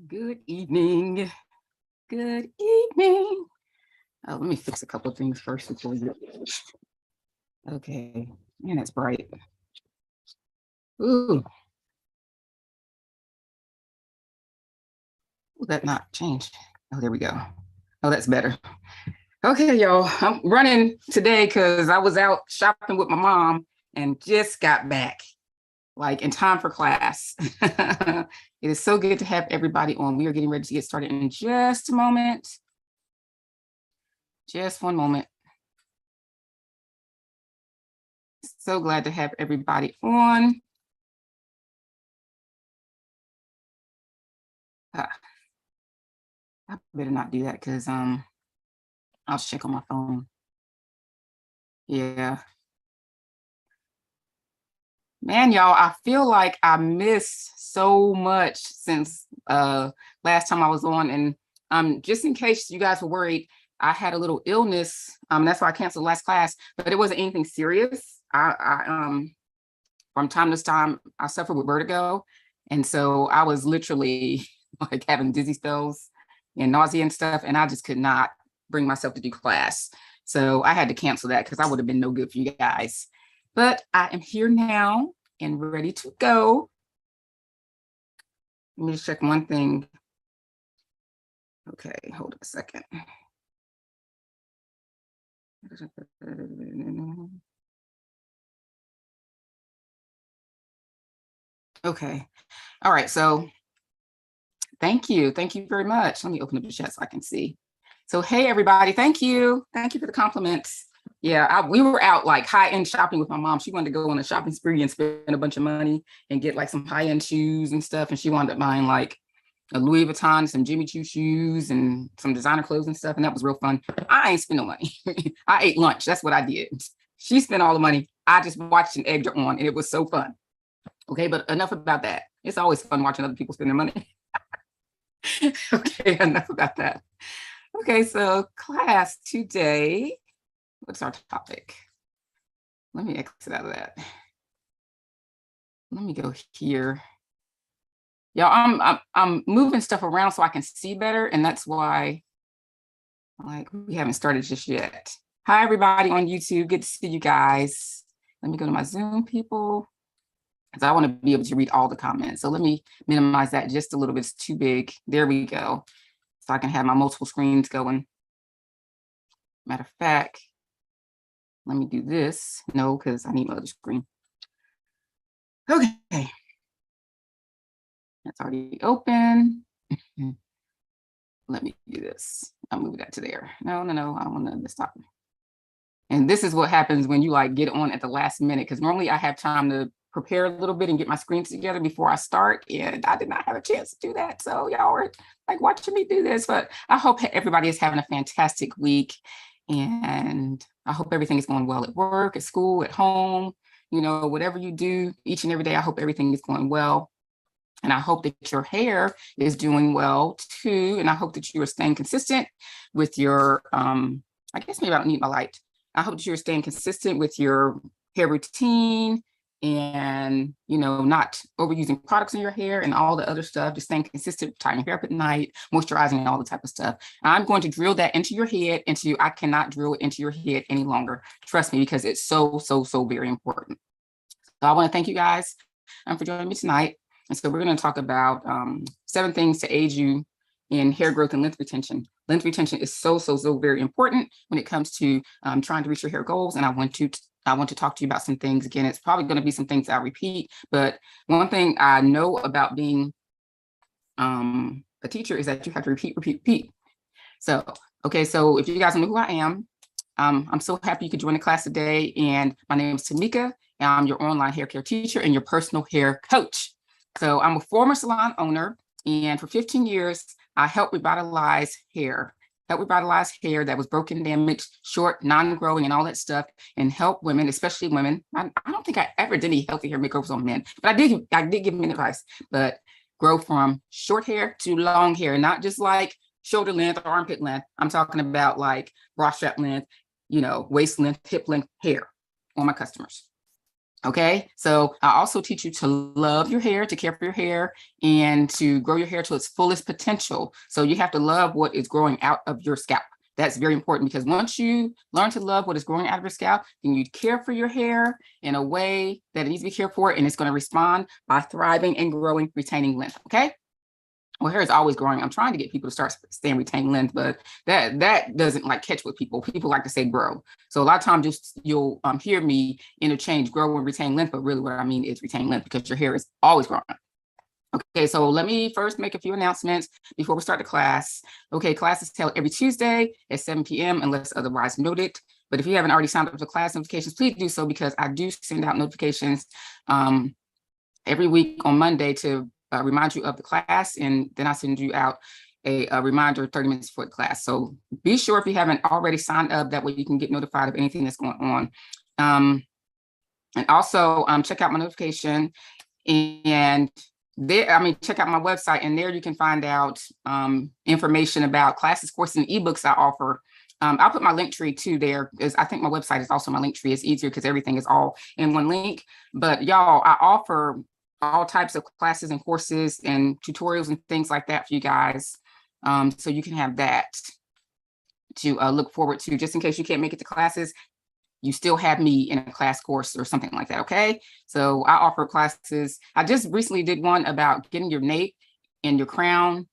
Good evening. Good evening. Oh, let me fix a couple of things first before you. Okay, man, it's bright. Ooh. Will that not change? Oh, there we go. Oh, that's better. Okay, y'all, I'm running today because I was out shopping with my mom and just got back, like in time for class. It is so good to have everybody on. We are getting ready to get started in just a moment. Just one moment. So glad to have everybody on. I better not do that because I'll check on my phone. Yeah. Man, y'all, I feel like I missed so much since last time I was on. And just in case you guys were worried, I had a little illness. That's why I canceled last class, but it wasn't anything serious. I from time to time, I suffer with vertigo. And so I was literally like having dizzy spells and nausea and stuff. And I just could not bring myself to do class. So I had to cancel that because I would have been no good for you guys. But I am here now and ready to go. Let me just check one thing. Okay, hold on a second. Okay, all right, so thank you very much. Let me open up the chat so I can see. So hey everybody, thank you for the compliments. Yeah, we were out like high-end shopping with my mom. She wanted to go on a shopping spree and spend a bunch of money and get like some high-end shoes and stuff. And she wanted to buy like a Louis Vuitton, some Jimmy Choo shoes and some designer clothes and stuff. And that was real fun. I ain't spend no money. I ate lunch. That's what I did. She spent all the money. I just watched and egged her on, and it was so fun. Okay, but enough about that. It's always fun watching other people spend their money. Okay, enough about that. Okay, so class today, what's our topic? Let me exit out of that. Let me go here. Y'all, I'm moving stuff around so I can see better, and that's why like we haven't started just yet. Hi, everybody on YouTube. Good to see you guys. Let me go to my Zoom people because I want to be able to read all the comments. So let me minimize that just a little bit. It's too big. There we go. So I can have my multiple screens going. Matter of fact, let me do this. No, because I need my other screen. Okay. That's already open. Let me do this. I'll move that to there. No, I don't want to stop. And this is what happens when you like get on at the last minute, because normally I have time to prepare a little bit and get my screens together before I start. And I did not have a chance to do that. So y'all are like watching me do this, but I hope everybody is having a fantastic week. And I hope everything is going well at work, at school, at home, you know, whatever you do each and every day. I hope everything is going well. And I hope that your hair is doing well too. And I hope that you are staying consistent with your, I guess maybe I don't need my light. I hope that you're staying consistent with your hair routine and, you know, not overusing products in your hair and all the other stuff, just staying consistent, tying your hair up at night, moisturizing and all the type of stuff. I'm going to drill that into your head, I cannot drill it into your head any longer. Trust me, because it's so very important. So I want to thank you guys for joining me tonight. And so we're going to talk about 7 things to aid you in hair growth and length retention. Length retention is so very important when it comes to trying to reach your hair goals. And I want to talk to you about some things. Again, it's probably going to be some things I repeat, but one thing I know about being a teacher is that you have to repeat. So, okay, so if you guys know who I am, I'm so happy you could join the class today. And my name is Tamika, and I'm your online hair care teacher and your personal hair coach. So I'm a former salon owner, and for 15 years, I help revitalize hair that was broken, damaged, short, non-growing, and all that stuff, and help women, especially women. I don't think I ever did any healthy hair makeovers on men, but I did give men advice, but grow from short hair to long hair, not just like shoulder length or armpit length. I'm talking about like bra strap length, you know, waist length, hip length hair on my customers. Okay, so I also teach you to love your hair, to care for your hair, and to grow your hair to its fullest potential. So you have to love what is growing out of your scalp. That's very important, because once you learn to love what is growing out of your scalp, then you care for your hair in a way that it needs to be cared for, and it's going to respond by thriving and growing, retaining length. Okay. Well, hair is always growing. I'm trying to get people to start staying retaining length, but that doesn't like catch with people. People like to say grow. So a lot of times you'll hear me interchange grow and retain length, but really what I mean is retain length, because your hair is always growing. Okay, so let me first make a few announcements before we start the class. Okay, class is held every Tuesday at 7 p.m. unless otherwise noted. But if you haven't already signed up for class notifications, please do so, because I do send out notifications every week on Monday to remind you of the class, and then I send you out a reminder 30 minutes before the class. So be sure, if you haven't already signed up, that way you can get notified of anything that's going on. And also check out my notification, and there, check out my website, and there you can find out information about classes, courses, and ebooks I offer. I'll put my link tree too there, because I think my website is also my link tree. It's easier because everything is all in one link. But y'all, I offer all types of classes and courses and tutorials and things like that for you guys. So you can have that to look forward to, just in case you can't make it to classes. You still have me in a class course or something like that. Okay. So I offer classes. I just recently did one about getting your nape and your crown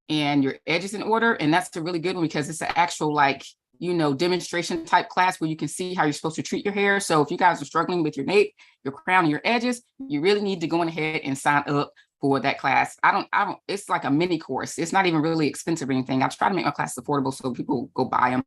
and your edges in order. And that's a really good one, because it's an actual, like, you know, demonstration type class where you can see how you're supposed to treat your hair. So if you guys are struggling with your nape, your crown, and your edges, you really need to go ahead and sign up for that class. I don't, it's like a mini course. It's not even really expensive or anything. I try to make my classes affordable so people go buy them,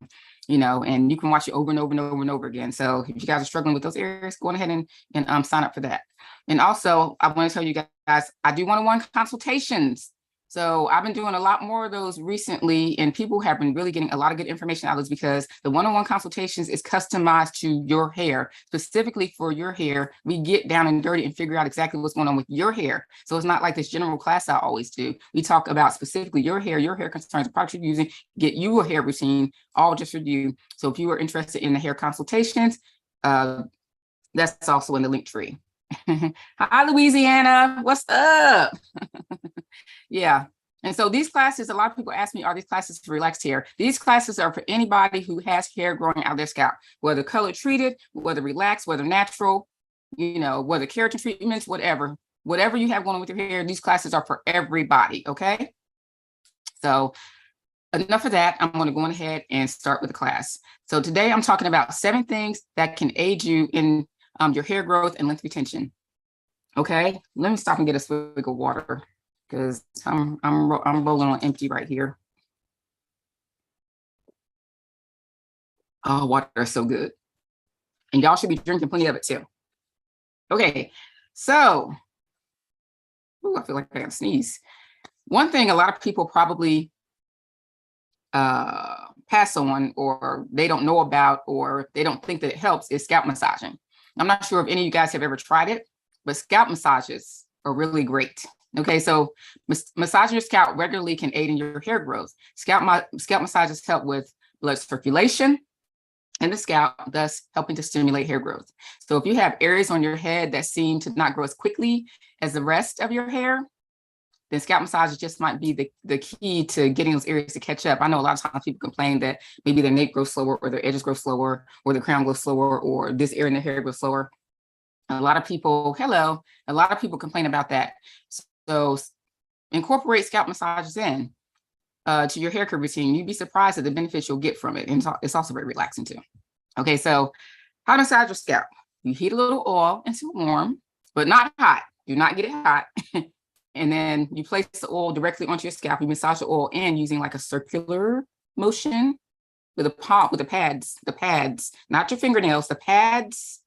you know, and you can watch it over and over and over and over again. So if you guys are struggling with those areas, go ahead and sign up for that. And also, I want to tell you guys, I do one-on-one consultations. So I've been doing a lot more of those recently, and people have been really getting a lot of good information out of those, because the one-on-one consultations is customized to your hair, specifically for your hair. We get down and dirty and figure out exactly what's going on with your hair. So it's not like this general class I always do. We talk about specifically your hair concerns, the products you're using, get you a hair routine, all just for you. So if you are interested in the hair consultations, that's also in the link tree. Hi, Louisiana, what's up? Yeah. And so these classes, a lot of people ask me, are these classes for relaxed hair? These classes are for anybody who has hair growing out of their scalp, whether color treated, whether relaxed, whether natural, you know, whether keratin treatments, whatever you have going on with your hair, these classes are for everybody. Okay. So enough of that. I'm going to go ahead and start with the class. So today I'm talking about 7 things that can aid you in your hair growth and length retention. Okay. Let me stop and get a swig of water, because I'm rolling on empty right here. Oh, water is so good. And y'all should be drinking plenty of it too. Okay, so, I feel like I gotta sneeze. One thing a lot of people probably pass on, or they don't know about, or they don't think that it helps, is scalp massaging. I'm not sure if any of you guys have ever tried it, but scalp massages are really great. Okay, so massaging your scalp regularly can aid in your hair growth. Scalp massages help with blood circulation in the scalp, thus helping to stimulate hair growth. So if you have areas on your head that seem to not grow as quickly as the rest of your hair, then scalp massages just might be the key to getting those areas to catch up. I know a lot of times people complain that maybe their nape grows slower, or their edges grow slower, or the crown grows slower, or this area in the hair grows slower. A lot of people complain about that. So incorporate scalp massages in to your hair care routine. You'd be surprised at the benefits you'll get from it. And it's also very relaxing too. Okay, so how to massage your scalp. You heat a little oil until warm, but not hot. Do not get it hot. And then you place the oil directly onto your scalp. You massage the oil in using like a circular motion with the pads, not your fingernails, the pads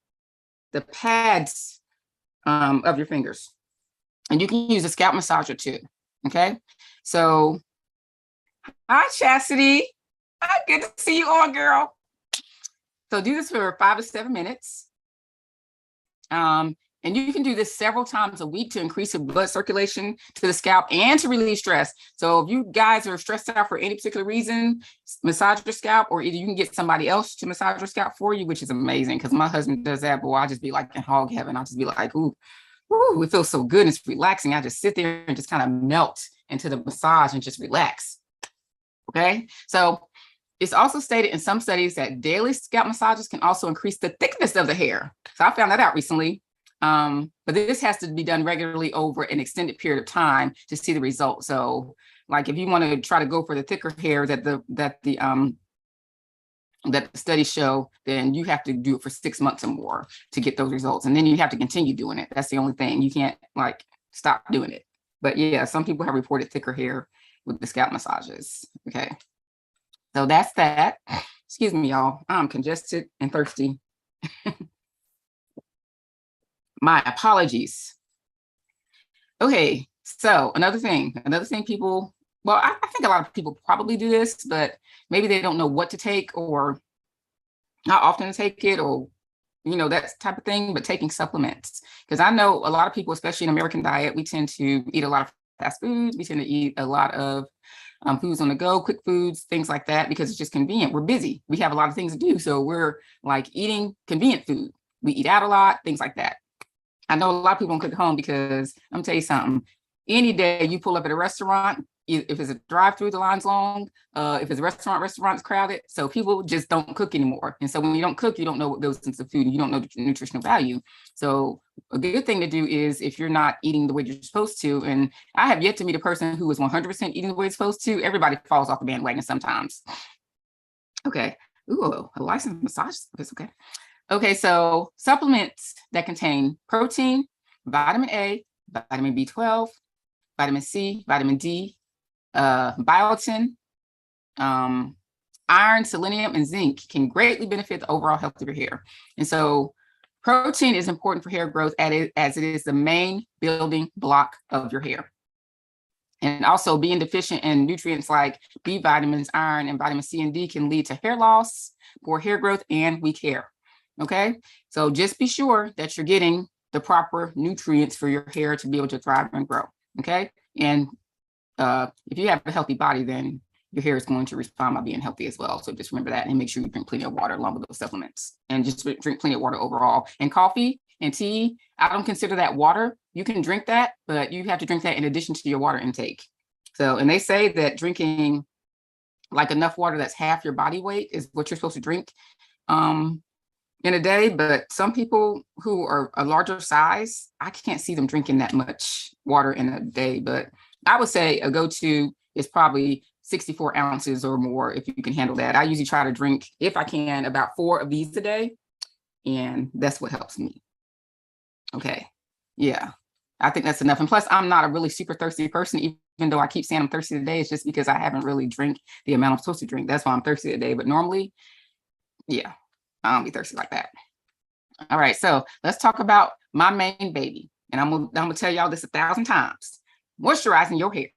of your fingers. And you can use a scalp massager too. Okay. So, hi, Chastity. Hi, good to see you on, girl. So do this for 5 to 7 minutes. And you can do this several times a week to increase your blood circulation to the scalp and to relieve stress. So if you guys are stressed out for any particular reason, massage your scalp, or either you can get somebody else to massage your scalp for you, which is amazing because my husband does that. Boy, I'll just be like in hog heaven. I'll just be like, ooh, it feels so good. It's relaxing. I just sit there and just kind of melt into the massage and just relax. Okay. So it's also stated in some studies that daily scalp massages can also increase the thickness of the hair. So I found that out recently. But this has to be done regularly over an extended period of time to see the results. So like if you want to try to go for the thicker hair that the studies show, then you have to do it for 6 months or more to get those results. And then you have to continue doing it. That's the only thing. You can't like stop doing it. But yeah, some people have reported thicker hair with the scalp massages. Okay. So that's that. Excuse me, y'all. I'm congested and thirsty. My apologies. Okay, so another thing people, well, I think a lot of people probably do this, but maybe they don't know what to take or how often to take it or, you know, that type of thing, but taking supplements. Because I know a lot of people, especially in American diet, we tend to eat a lot of fast foods. We tend to eat a lot of foods on the go, quick foods, things like that, because it's just convenient. We're busy. We have a lot of things to do. So we're like eating convenient food. We eat out a lot, things like that. I know a lot of people don't cook at home because I'm gonna tell you something. Any day you pull up at a restaurant, if it's a drive-through, the line's long. If it's a restaurant's crowded. So people just don't cook anymore. And so when you don't cook, you don't know what goes into food. You don't know the nutritional value. So a good thing to do is if you're not eating the way you're supposed to, and I have yet to meet a person who is 100% eating the way it's supposed to. Everybody falls off the bandwagon sometimes. Okay. Ooh, a licensed massage. That's okay. Okay, so supplements that contain protein, vitamin A, vitamin B12, vitamin C, vitamin D, biotin, iron, selenium, and zinc can greatly benefit the overall health of your hair. And so protein is important for hair growth as it is the main building block of your hair. And also being deficient in nutrients like B vitamins, iron, and vitamin C and D can lead to hair loss, poor hair growth, and weak hair. Okay, so just be sure that you're getting the proper nutrients for your hair to be able to thrive and grow. Okay, and if you have a healthy body, then your hair is going to respond by being healthy as well. So just remember that and make sure you drink plenty of water along with those supplements and just drink plenty of water overall. And coffee and tea, I don't consider that water. You can drink that, but you have to drink that in addition to your water intake. So, and they say that drinking like enough water that's half your body weight is what you're supposed to drink in a day, but some people who are a larger size, I can't see them drinking that much water in a day. But I would say a go-to is probably 64 ounces or more if you can handle that. I usually try to drink, if I can, about 4 of these a day, and that's what helps me. Okay, yeah, I think that's enough. And plus, I'm not a really super thirsty person, even though I keep saying I'm thirsty today. It's just because I haven't really drank the amount I'm supposed to drink. That's why I'm thirsty today. But normally, yeah, I don't be thirsty like that. All right, so let's talk about my main baby. And I'm gonna tell y'all this 1,000 times. Moisturizing your hair.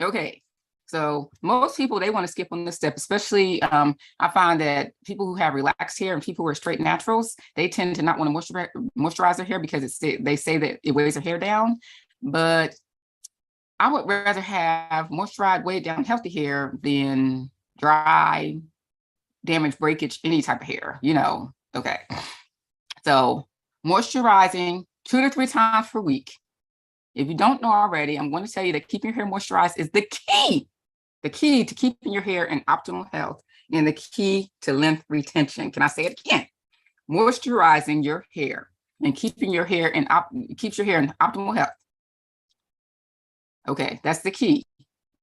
Okay, so most people, they want to skip on this step, especially I find that people who have relaxed hair and people who are straight naturals, they tend to not want to moisturize their hair because they say that it weighs their hair down. But I would rather have moisturized, weighed down, healthy hair than dry, damage, breakage, any type of hair, you know. Okay, so moisturizing 2 to 3 times per week. If you don't know already, I'm going to tell you that keeping your hair moisturized is the key to keeping your hair in optimal health and the key to length retention. Can I say it again? Moisturizing your hair and keeping your hair keeps your hair in optimal health. Okay, that's the key.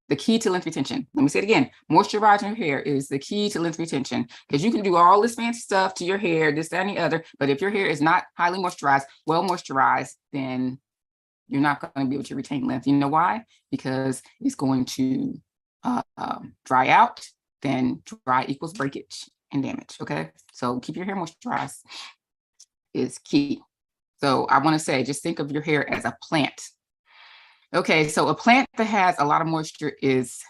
The key to length retention. Let me say it again. Moisturizing your hair is the key to length retention, because you can do all this fancy stuff to your hair, this, that, and the other, but if your hair is not highly moisturized, well moisturized, then you're not going to be able to retain length. You know why? Because it's going to dry out. Then dry equals breakage and damage. Okay, so keep your hair moisturized is key. So I want to say, just think of your hair as a plant. Okay, so a plant that has a lot of moisture is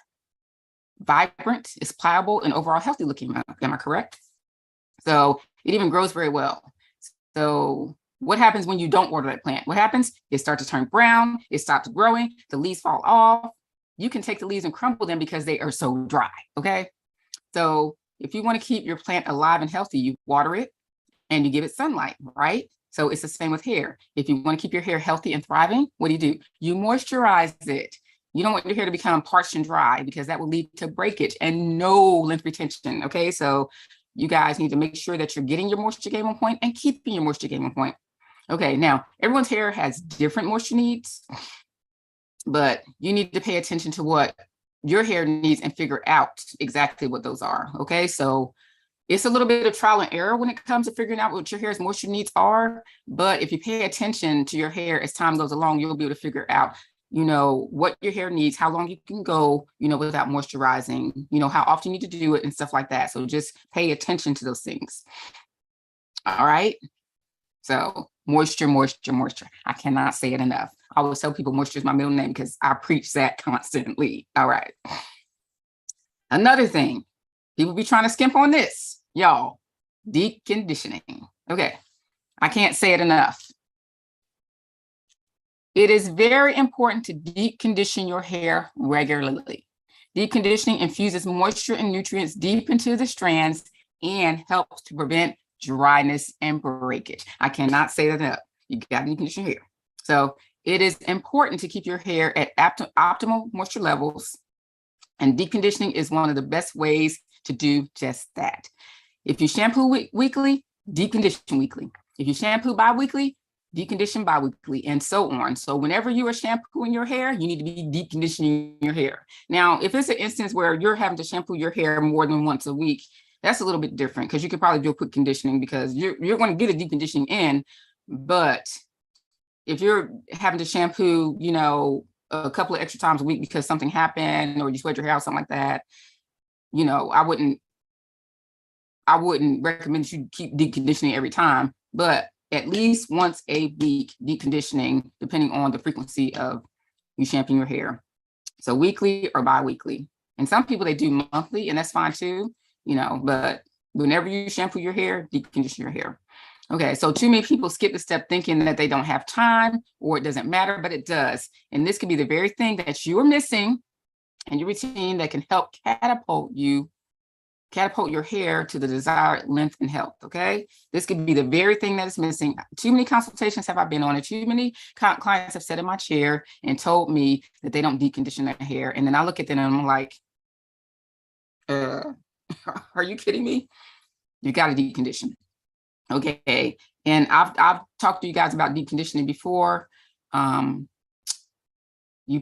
vibrant, it's pliable, and overall healthy looking. Am I correct? So it even grows very well. So what happens when you don't water that plant? What happens? It starts to turn brown, it stops growing, the leaves fall off. You can take the leaves and crumble them because they are so dry, okay? So if you want to keep your plant alive and healthy, you water it and you give it sunlight, right? So it's the same with hair. If you want to keep your hair healthy and thriving, what do? You moisturize it. You don't want your hair to become parched and dry because that will lead to breakage and no lymph retention, okay? So you guys need to make sure that you're getting your moisture game on point and keeping your moisture game on point. Okay, now everyone's hair has different moisture needs, but you need to pay attention to what your hair needs and figure out exactly what those are, okay? So it's a little bit of trial and error when it comes to figuring out what your hair's moisture needs are, but if you pay attention to your hair as time goes along, you'll be able to figure out, you know, what your hair needs, how long you can go, you know, without moisturizing, you know, how often you need to do it and stuff like that. So just pay attention to those things. All right. So moisture, moisture, moisture. I cannot say it enough. I always tell people moisture is my middle name because I preach that constantly. All right. Another thing, people be trying to skimp on this, y'all, deep conditioning. Okay. I can't say it enough. It is very important to deep condition your hair regularly. Deep conditioning infuses moisture and nutrients deep into the strands and helps to prevent dryness and breakage. I cannot say that enough. You got to deep condition your hair. So it is important to keep your hair at optimal moisture levels, and deep conditioning is one of the best ways to do just that. If you shampoo weekly, deep condition weekly. If you shampoo bi-weekly, deep condition bi-weekly, and so on. So whenever you are shampooing your hair, you need to be deep conditioning your hair. Now, if it's an instance where you're having to shampoo your hair more than once a week, that's a little bit different because you could probably do a quick conditioning because you're going to get a deep conditioning in. But if you're having to shampoo, you know, a couple of extra times a week because something happened or you sweat your hair out, something like that, you know, I wouldn't recommend you keep deep conditioning every time, but at least once a week, deep conditioning, depending on the frequency of you shampooing your hair. So weekly or bi-weekly. And some people, they do monthly, and that's fine too, you know, but whenever you shampoo your hair, deep condition your hair. Okay, so too many people skip the step thinking that they don't have time or it doesn't matter, but it does. And this could be the very thing that you are missing in your routine that can help catapult your hair to the desired length and health, okay? This could be the very thing that is missing. Too many consultations have I been on, and too many clients have sat in my chair and told me that they don't deep condition their hair. And then I look at them and I'm like, are you kidding me? You got to deep condition. Okay, and I've talked to you guys about deep conditioning before. You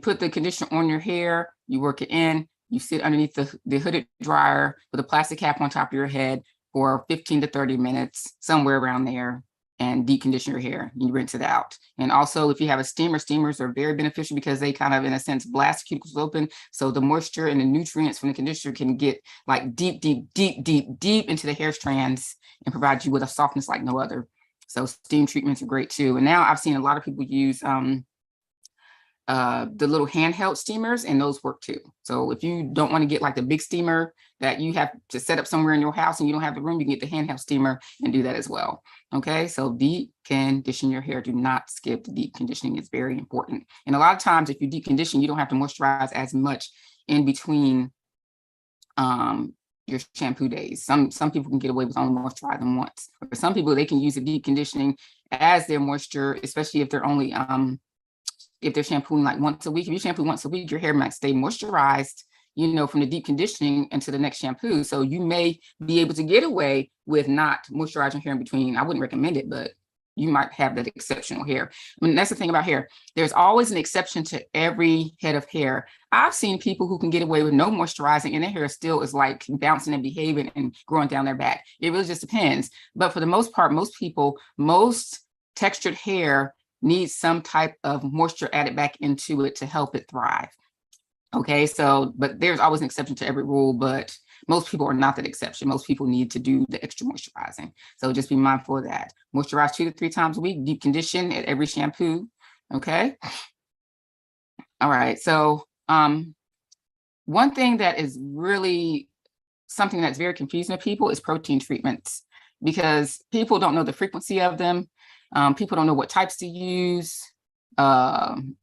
put the conditioner on your hair, you work it in, you sit underneath the hooded dryer with a plastic cap on top of your head for 15 to 30 minutes, somewhere around there, and deep condition your hair. You rinse it out. And also, if you have a steamer, steamers are very beneficial because they kind of, in a sense, blast cuticles open. So the moisture and the nutrients from the conditioner can get like deep into the hair strands and provide you with a softness like no other. So steam treatments are great too. And now I've seen a lot of people use the little handheld steamers, and those work too. So if you don't want to get like the big steamer that you have to set up somewhere in your house and you don't have the room, you can get the handheld steamer and do that as well. Okay, so deep condition your hair. Do not skip the deep conditioning. It's very important. And a lot of times if you deep condition, you don't have to moisturize as much in between your shampoo days. Some people can get away with only moisturizing once. For some people, they can use the deep conditioning as their moisture, especially if they're only if they're shampooing like once a week. If you shampoo once a week, your hair might stay moisturized, you know, from the deep conditioning into the next shampoo. So you may be able to get away with not moisturizing hair in between. I wouldn't recommend it, but you might have that exceptional hair. I mean, that's the thing about hair. There's always an exception to every head of hair. I've seen people who can get away with no moisturizing and their hair still is like bouncing and behaving and growing down their back. It really just depends. But for the most part, most people, most textured hair needs some type of moisture added back into it to help it thrive. Okay, so, but there's always an exception to every rule, but most people are not that exception. Most people need to do the extra moisturizing. So just be mindful of that. Moisturize 2 to 3 times a week, deep condition at every shampoo. Okay. All right. So one thing that is really something that's very confusing to people is protein treatments, because people don't know the frequency of them. People don't know what types to use.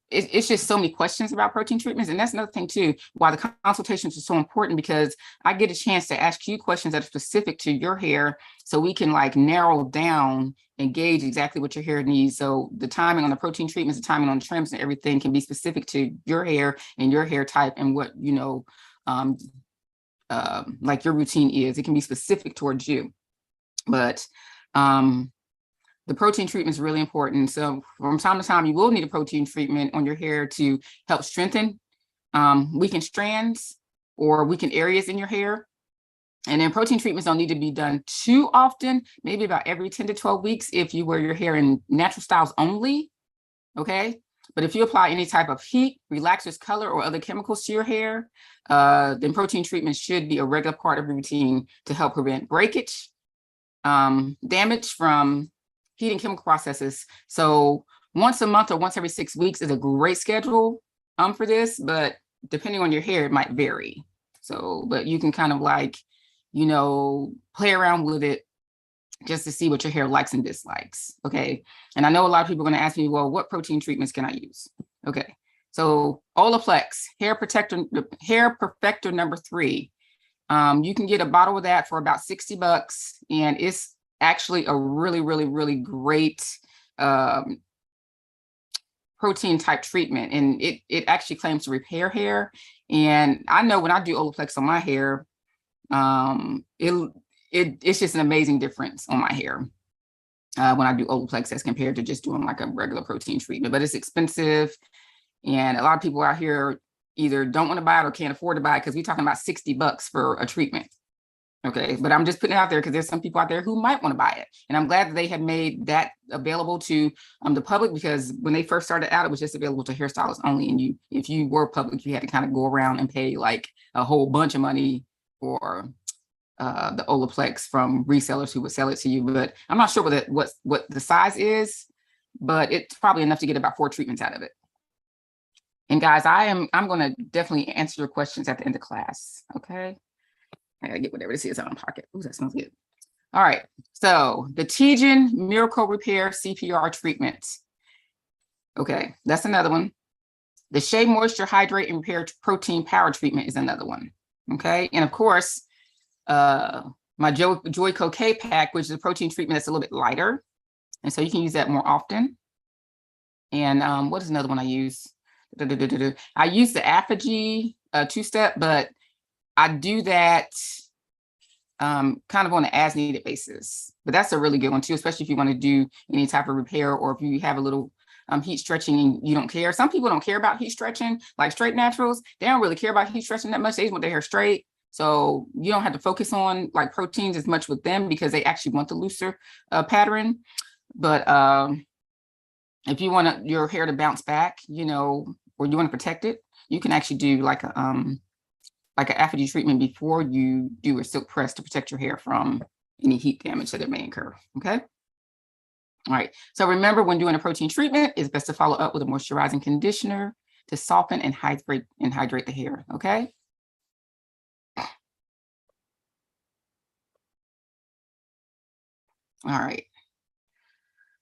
It's just so many questions about protein treatments. And that's another thing too, why the consultations are so important, because I get a chance to ask you questions that are specific to your hair, so we can like narrow down and gauge exactly what your hair needs. So the timing on the protein treatments, the timing on the trims and everything can be specific to your hair and your hair type and what, you know, like your routine is. It can be specific towards you. But the protein treatment is really important. So from time to time, you will need a protein treatment on your hair to help strengthen weakened strands or weakened areas in your hair. And then protein treatments don't need to be done too often, maybe about every 10 to 12 weeks if you wear your hair in natural styles only, okay? But if you apply any type of heat, relaxers, color, or other chemicals to your hair, then protein treatment should be a regular part of your routine to help prevent breakage, damage from heat and chemical processes. So once a month or once every 6 weeks is a great schedule for this, but depending on your hair, it might vary. So, but you can kind of like, you know, play around with it just to see what your hair likes and dislikes, okay? And I know a lot of people are gonna ask me, well, what protein treatments can I use? Okay, so Olaplex, Hair Perfector number 3. You can get a bottle of that for about $60, and it's actually a really, really, really great protein type treatment. And it actually claims to repair hair. And I know when I do Olaplex on my hair, it's just an amazing difference on my hair when I do Olaplex as compared to just doing like a regular protein treatment. But it's expensive. And a lot of people out here either don't want to buy it or can't afford to buy it, because we're talking about $60 for a treatment. Okay, but I'm just putting it out there because there's some people out there who might want to buy it. And I'm glad that they have made that available to the public, because when they first started out, it was just available to hairstylists only. And if you were public, you had to kind of go around and pay like a whole bunch of money for the Olaplex from resellers who would sell it to you. But I'm not sure what the size is, but it's probably enough to get about 4 treatments out of it. And guys, I'm going to definitely answer your questions at the end of class. Okay. I gotta get whatever this is out of my pocket. Ooh, that smells good. All right. So the Tejan Miracle Repair CPR treatment. Okay, that's another one. The Shea Moisture Hydrate and Repair Protein Power treatment is another one. Okay, and of course, my Joico K pack, which is a protein treatment that's a little bit lighter, and so you can use that more often. And what is another one I use? I use the Apogee 2-step, but I do that kind of on an as-needed basis. But that's a really good one too, especially if you want to do any type of repair, or if you have a little heat stretching and you don't care. Some people don't care about heat stretching, like straight naturals. They don't really care about heat stretching that much. They just want their hair straight. So you don't have to focus on like proteins as much with them, because they actually want the looser pattern. But if you want your hair to bounce back, you know, or you want to protect it, you can actually do like an Apogee treatment before you do a silk press to protect your hair from any heat damage that it may incur. Okay. All right. So remember, when doing a protein treatment, it's best to follow up with a moisturizing conditioner to soften and hydrate the hair. Okay. All right.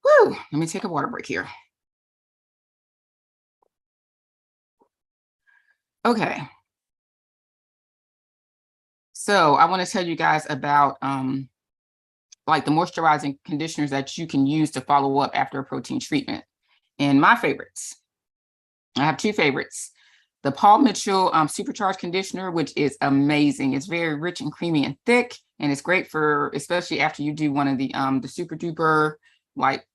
Woo. Let me take a water break here. Okay. So I want to tell you guys about like the moisturizing conditioners that you can use to follow up after a protein treatment. And my favorites, I have 2 favorites. The Paul Mitchell Supercharged conditioner, which is amazing. It's very rich and creamy and thick, and it's great for, especially after you do one of the super duper like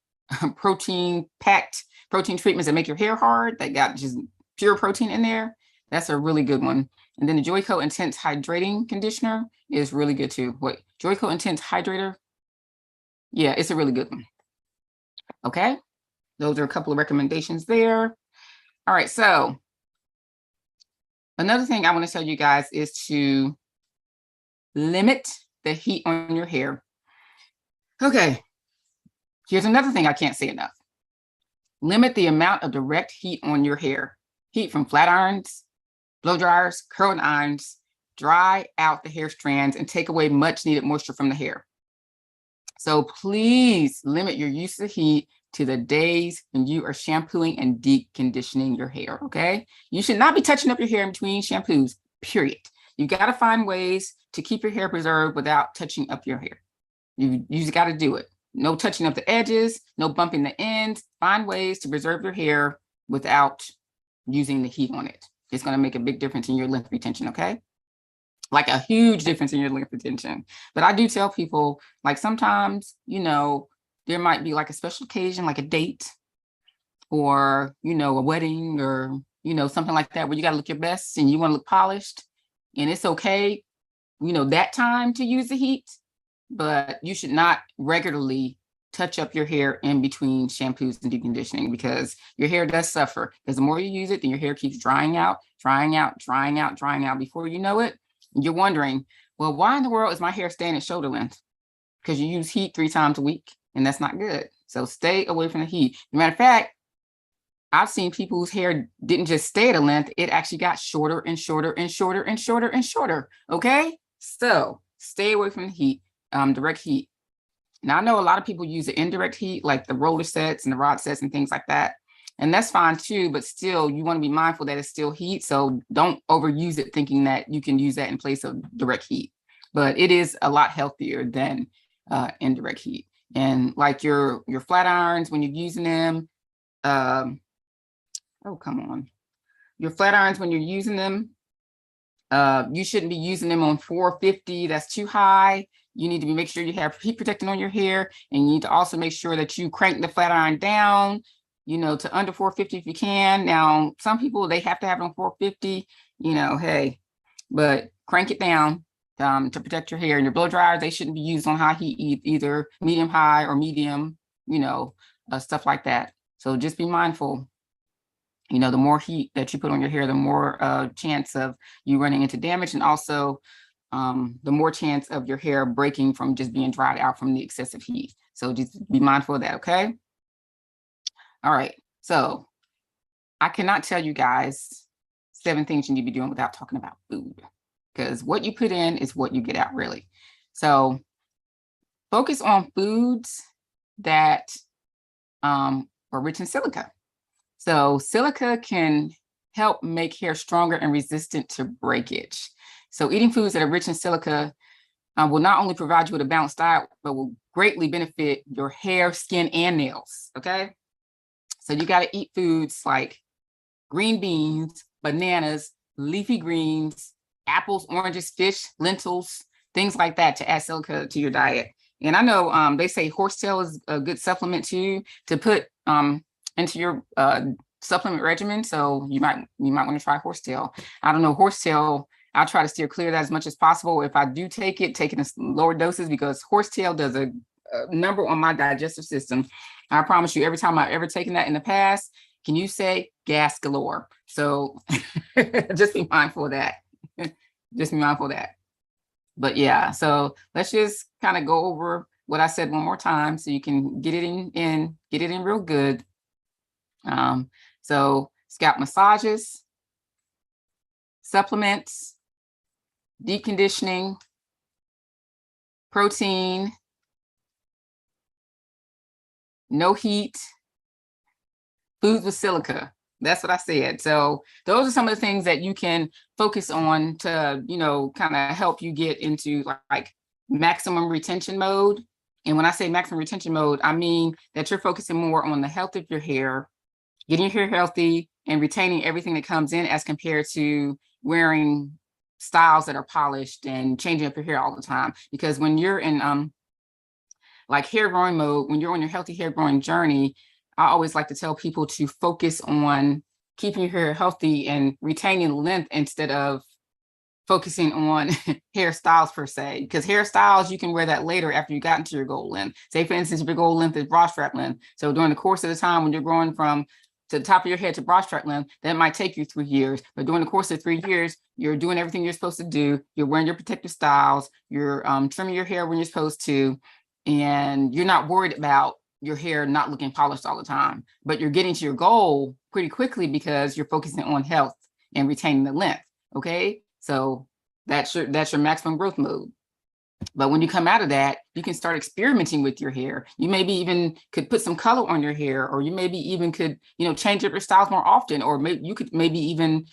protein packed protein treatments that make your hair hard, that got just pure protein in there. That's a really good one. And then the Joico Intense Hydrating Conditioner is really good too. Wait, Joico Intense Hydrator? Yeah, it's a really good one. Okay, those are a couple of recommendations there. All right, so another thing I want to tell you guys is to limit the heat on your hair. Okay, here's another thing I can't say enough. Limit the amount of direct heat on your hair. Heat from flat irons, blow dryers, curling irons, dry out the hair strands and take away much needed moisture from the hair. So please limit your use of heat to the days when you are shampooing and deep conditioning your hair, okay? You should not be touching up your hair in between shampoos, period. You got to find ways to keep your hair preserved without touching up your hair. You just got to do it. No touching up the edges, no bumping the ends. Find ways to preserve your hair without using the heat on it. It's going to make a big difference in your length retention, okay? Like a huge difference in your length retention. But I do tell people, like sometimes, you know, there might be like a special occasion, like a date or, you know, a wedding or, you know, something like that where you got to look your best and you want to look polished. And it's okay, you know, that time to use the heat, but you should not regularly touch up your hair in between shampoos and deep conditioning because your hair does suffer. Because the more you use it, then your hair keeps drying out. Before you know it, you're wondering, well, why in the world is my hair staying at shoulder length? Because you use heat 3 times a week, and that's not good. So stay away from the heat. As a matter of fact, I've seen people whose hair didn't just stay at a length, it actually got shorter and shorter and shorter and shorter and shorter. Okay, so stay away from the heat, direct heat. Now I know a lot of people use the indirect heat, like the roller sets and the rod sets and things like that. And that's fine too, but still you want to be mindful that it's still heat. So don't overuse it thinking that you can use that in place of direct heat. But it is a lot healthier than indirect heat. And like your flat irons, when you're using them, oh, come on. Your flat irons, when you're using them, you shouldn't be using them on 450. That's too high. You need to make sure you have heat protectant on your hair. And you need to also make sure that you crank the flat iron down, you know, to under 450 if you can. Now, some people, they have to have it on 450, you know, hey, but crank it down to protect your hair. And your blow dryers, they shouldn't be used on high heat, either medium high or medium, you know, stuff like that. So just be mindful. You know, the more heat that you put on your hair, the more chance of you running into damage, and also the more chance of your hair breaking from just being dried out from the excessive heat. So just be mindful of that, okay? All right, so I cannot tell you guys 7 things you need to be doing without talking about food, because what you put in is what you get out, really. So focus on foods that are rich in silica. So silica can help make hair stronger and resistant to breakage. So eating foods that are rich in silica will not only provide you with a balanced diet, but will greatly benefit your hair, skin, and nails, okay? So you gotta eat foods like green beans, bananas, leafy greens, apples, oranges, fish, lentils, things like that to add silica to your diet. And I know they say horsetail is a good supplement too, to put into your supplement regimen. So you might want to try horsetail. I don't know, horsetail, I'll try to steer clear of that as much as possible. If I do take it in lower doses, because horsetail does a number on my digestive system. I promise you, every time I've ever taken that in the past, can you say gas galore? So just be mindful of that. Just be mindful of that. But yeah, so let's just kind of go over what I said one more time so you can get it in real good. So scalp massages, supplements, deep conditioning, protein, no heat, foods with silica. That's what I said. So those are some of the things that you can focus on to, you know, kind of help you get into like maximum retention mode. And when I say maximum retention mode, I mean that you're focusing more on the health of your hair, getting your hair healthy, and retaining everything that comes in, as compared to wearing styles that are polished and changing up your hair all the time. Because when you're in like hair growing mode, when you're on your healthy hair growing journey, I always like to tell people to focus on keeping your hair healthy and retaining length instead of focusing on hairstyles per se, because hairstyles, you can wear that later after you got into your goal length. Say, for instance, if your goal length is bra strap length. So during the course of the time when you're growing from to the top of your head to bra strap length, that might take you 3 years. But during the course of 3 years, you're doing everything you're supposed to do. You're wearing your protective styles. You're trimming your hair when you're supposed to. And you're not worried about your hair not looking polished all the time. But you're getting to your goal pretty quickly because you're focusing on health and retaining the length. Okay. So that's your maximum growth mode. But when you come out of that, you can start experimenting with your hair. You maybe even could put some color on your hair, or you maybe even could, change up your styles more often, or maybe you could maybe even,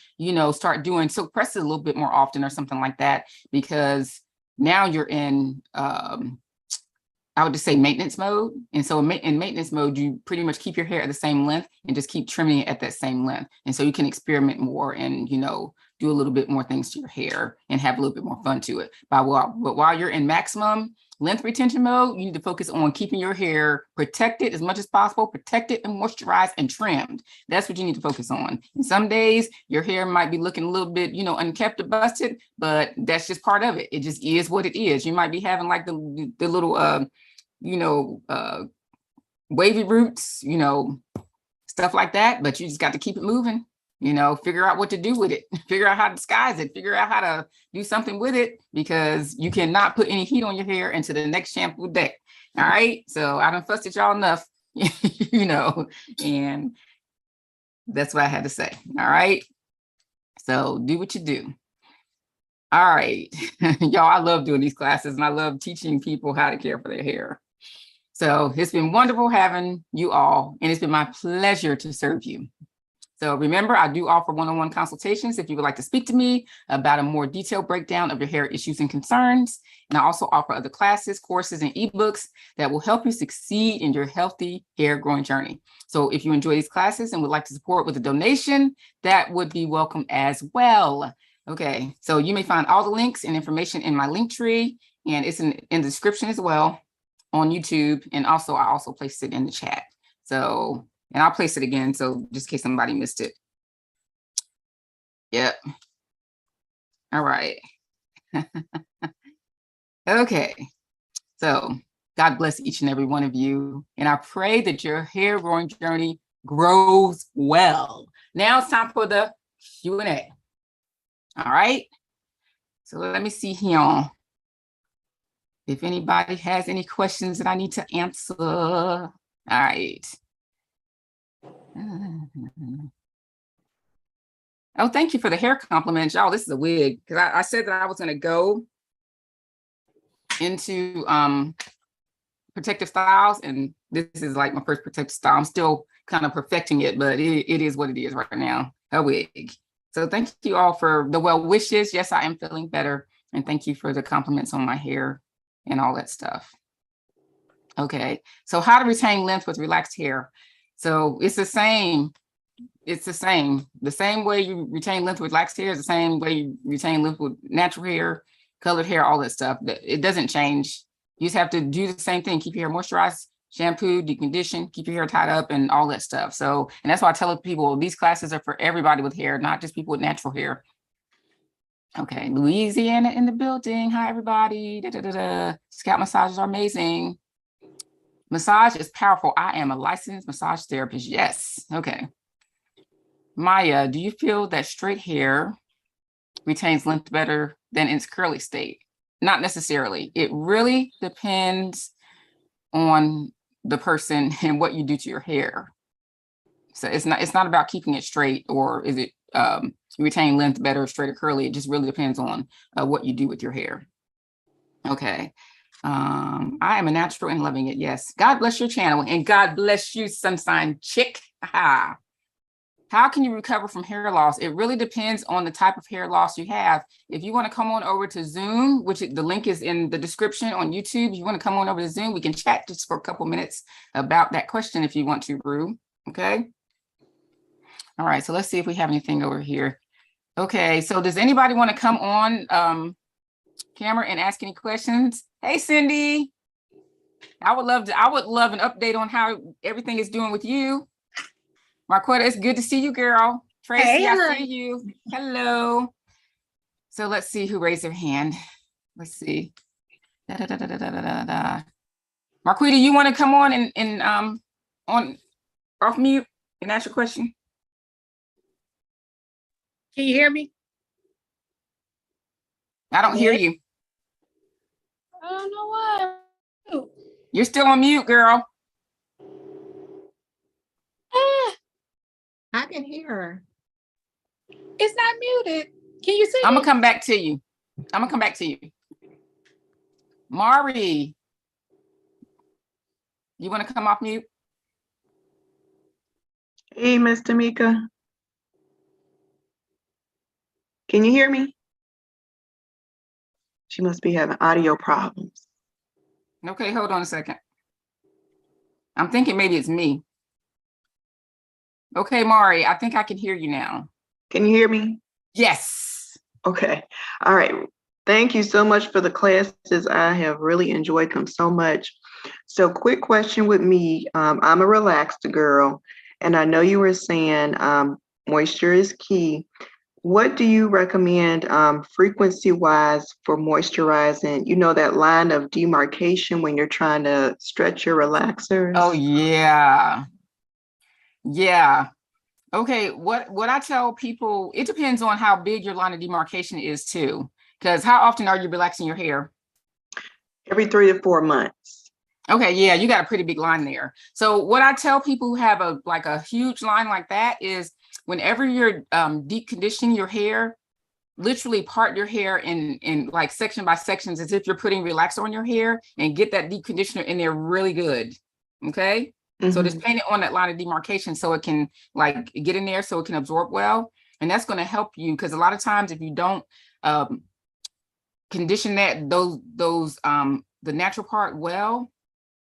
start doing silk presses a little bit more often or something like that, because now you're in, I would just say maintenance mode. And so in maintenance mode, you pretty much keep your hair at the same length and just keep trimming it at that same length. And so you can experiment more and, do a little bit more things to your hair and have a little bit more fun to it. But while you're in maximum length retention mode, you need to focus on keeping your hair protected as much as possible, protected and moisturized and trimmed. That's what you need to focus on. And some days your hair might be looking a little bit, unkept or busted, but that's just part of it. It just is what it is. You might be having like the little, wavy roots, stuff like that, but you just got to keep it moving. Figure out what to do with it, figure out how to disguise it, figure out how to do something with it, because you cannot put any heat on your hair into the next shampoo day. All right. So I done fussed at y'all enough, and that's what I had to say. All right. So do what you do. All right. Y'all, I love doing these classes and I love teaching people how to care for their hair. So it's been wonderful having you all, and it's been my pleasure to serve you. So remember, I do offer one-on-one consultations if you would like to speak to me about a more detailed breakdown of your hair issues and concerns. And I also offer other classes, courses, and ebooks that will help you succeed in your healthy hair growing journey. So if you enjoy these classes and would like to support with a donation, that would be welcome as well. Okay, so you may find all the links and information in my link tree, and it's in the description as well on YouTube. And also, I also placed it in the chat. So, and I'll place it again, so just in case somebody missed it. Yep. All right. Okay. So God bless each and every one of you. And I pray that your hair growing journey grows well. Now it's time for the Q&A. All right. So let me see here if anybody has any questions that I need to answer. All right. Oh, thank you for the hair compliment, y'all. This is a wig, because I said that I was going to go into protective styles, and this is like my first protective style. I'm still kind of perfecting it, but it is what it is right now, a wig. So thank you all for the well wishes. Yes, I am feeling better, and thank you for the compliments on my hair and all that stuff. Okay, so how to retain length with relaxed hair. So it's the same. It's the same. The same way you retain length with relaxed hair is the same way you retain length with natural hair, colored hair, all that stuff. It doesn't change. You just have to do the same thing. Keep your hair moisturized, shampoo, decondition, keep your hair tied up, and all that stuff. So, and that's why I tell people these classes are for everybody with hair, not just people with natural hair. Okay, Louisiana in the building. Hi, everybody. Scalp massages are amazing. Massage is powerful. I am a licensed massage therapist. Yes. Okay. Maya, do you feel that straight hair retains length better than its curly state? Not necessarily. It really depends on the person and what you do to your hair. So it's not about keeping it straight, or is it retain length better, straight or curly. It just really depends on what you do with your hair. Okay. I am a natural and loving it. Yes. God bless your channel, and God bless you, Sunshine Chick. How can you recover from hair loss? It really depends on the type of hair loss you have. If you want to come on over to Zoom, which the link is in the description on YouTube, if you want to come on over to Zoom, we can chat just for a couple minutes about that question if you want to, Rue. Okay. All right. So let's see if we have anything over here. Okay. So does anybody want to come on camera and ask any questions? Hey, Cindy. I would love an update on how everything is doing with you. Marquetta, it's good to see you, girl. Tracy, hey, I see you. Hello. So let's see who raised their hand. Let's see. Marquita, you want to come on and on off mute and ask your question? Can you hear me? I don't hear you. I don't know why. You're still on mute, girl. I can hear her. It's not muted. Can you see? I'm gonna come back to you. I'm gonna come back to you. Mari, you want to come off mute? Hey, Miss Tamika. Can you hear me? She must be having audio problems. Okay, hold on a second. I'm thinking maybe it's me. Okay, Mari, I think I can hear you now. Can you hear me? Yes. Okay. All right. Thank you so much for the classes. I have really enjoyed them so much. So quick question with me. I'm a relaxed girl, and I know you were saying moisture is key. What do you recommend frequency-wise for moisturizing? You know, that line of demarcation when you're trying to stretch your relaxers? Oh, yeah. Yeah. Okay, what I tell people, it depends on how big your line of demarcation is too. Because how often are you relaxing your hair? Every 3 to 4 months. Okay, yeah, you got a pretty big line there. So what I tell people who have a huge line like that is whenever you're deep conditioning your hair, literally part your hair in like section by sections as if you're putting relaxer on your hair and get that deep conditioner in there really good. Okay. So just paint it on that line of demarcation so it can like get in there so it can absorb well. And that's going to help you because a lot of times if you don't condition that the natural part well,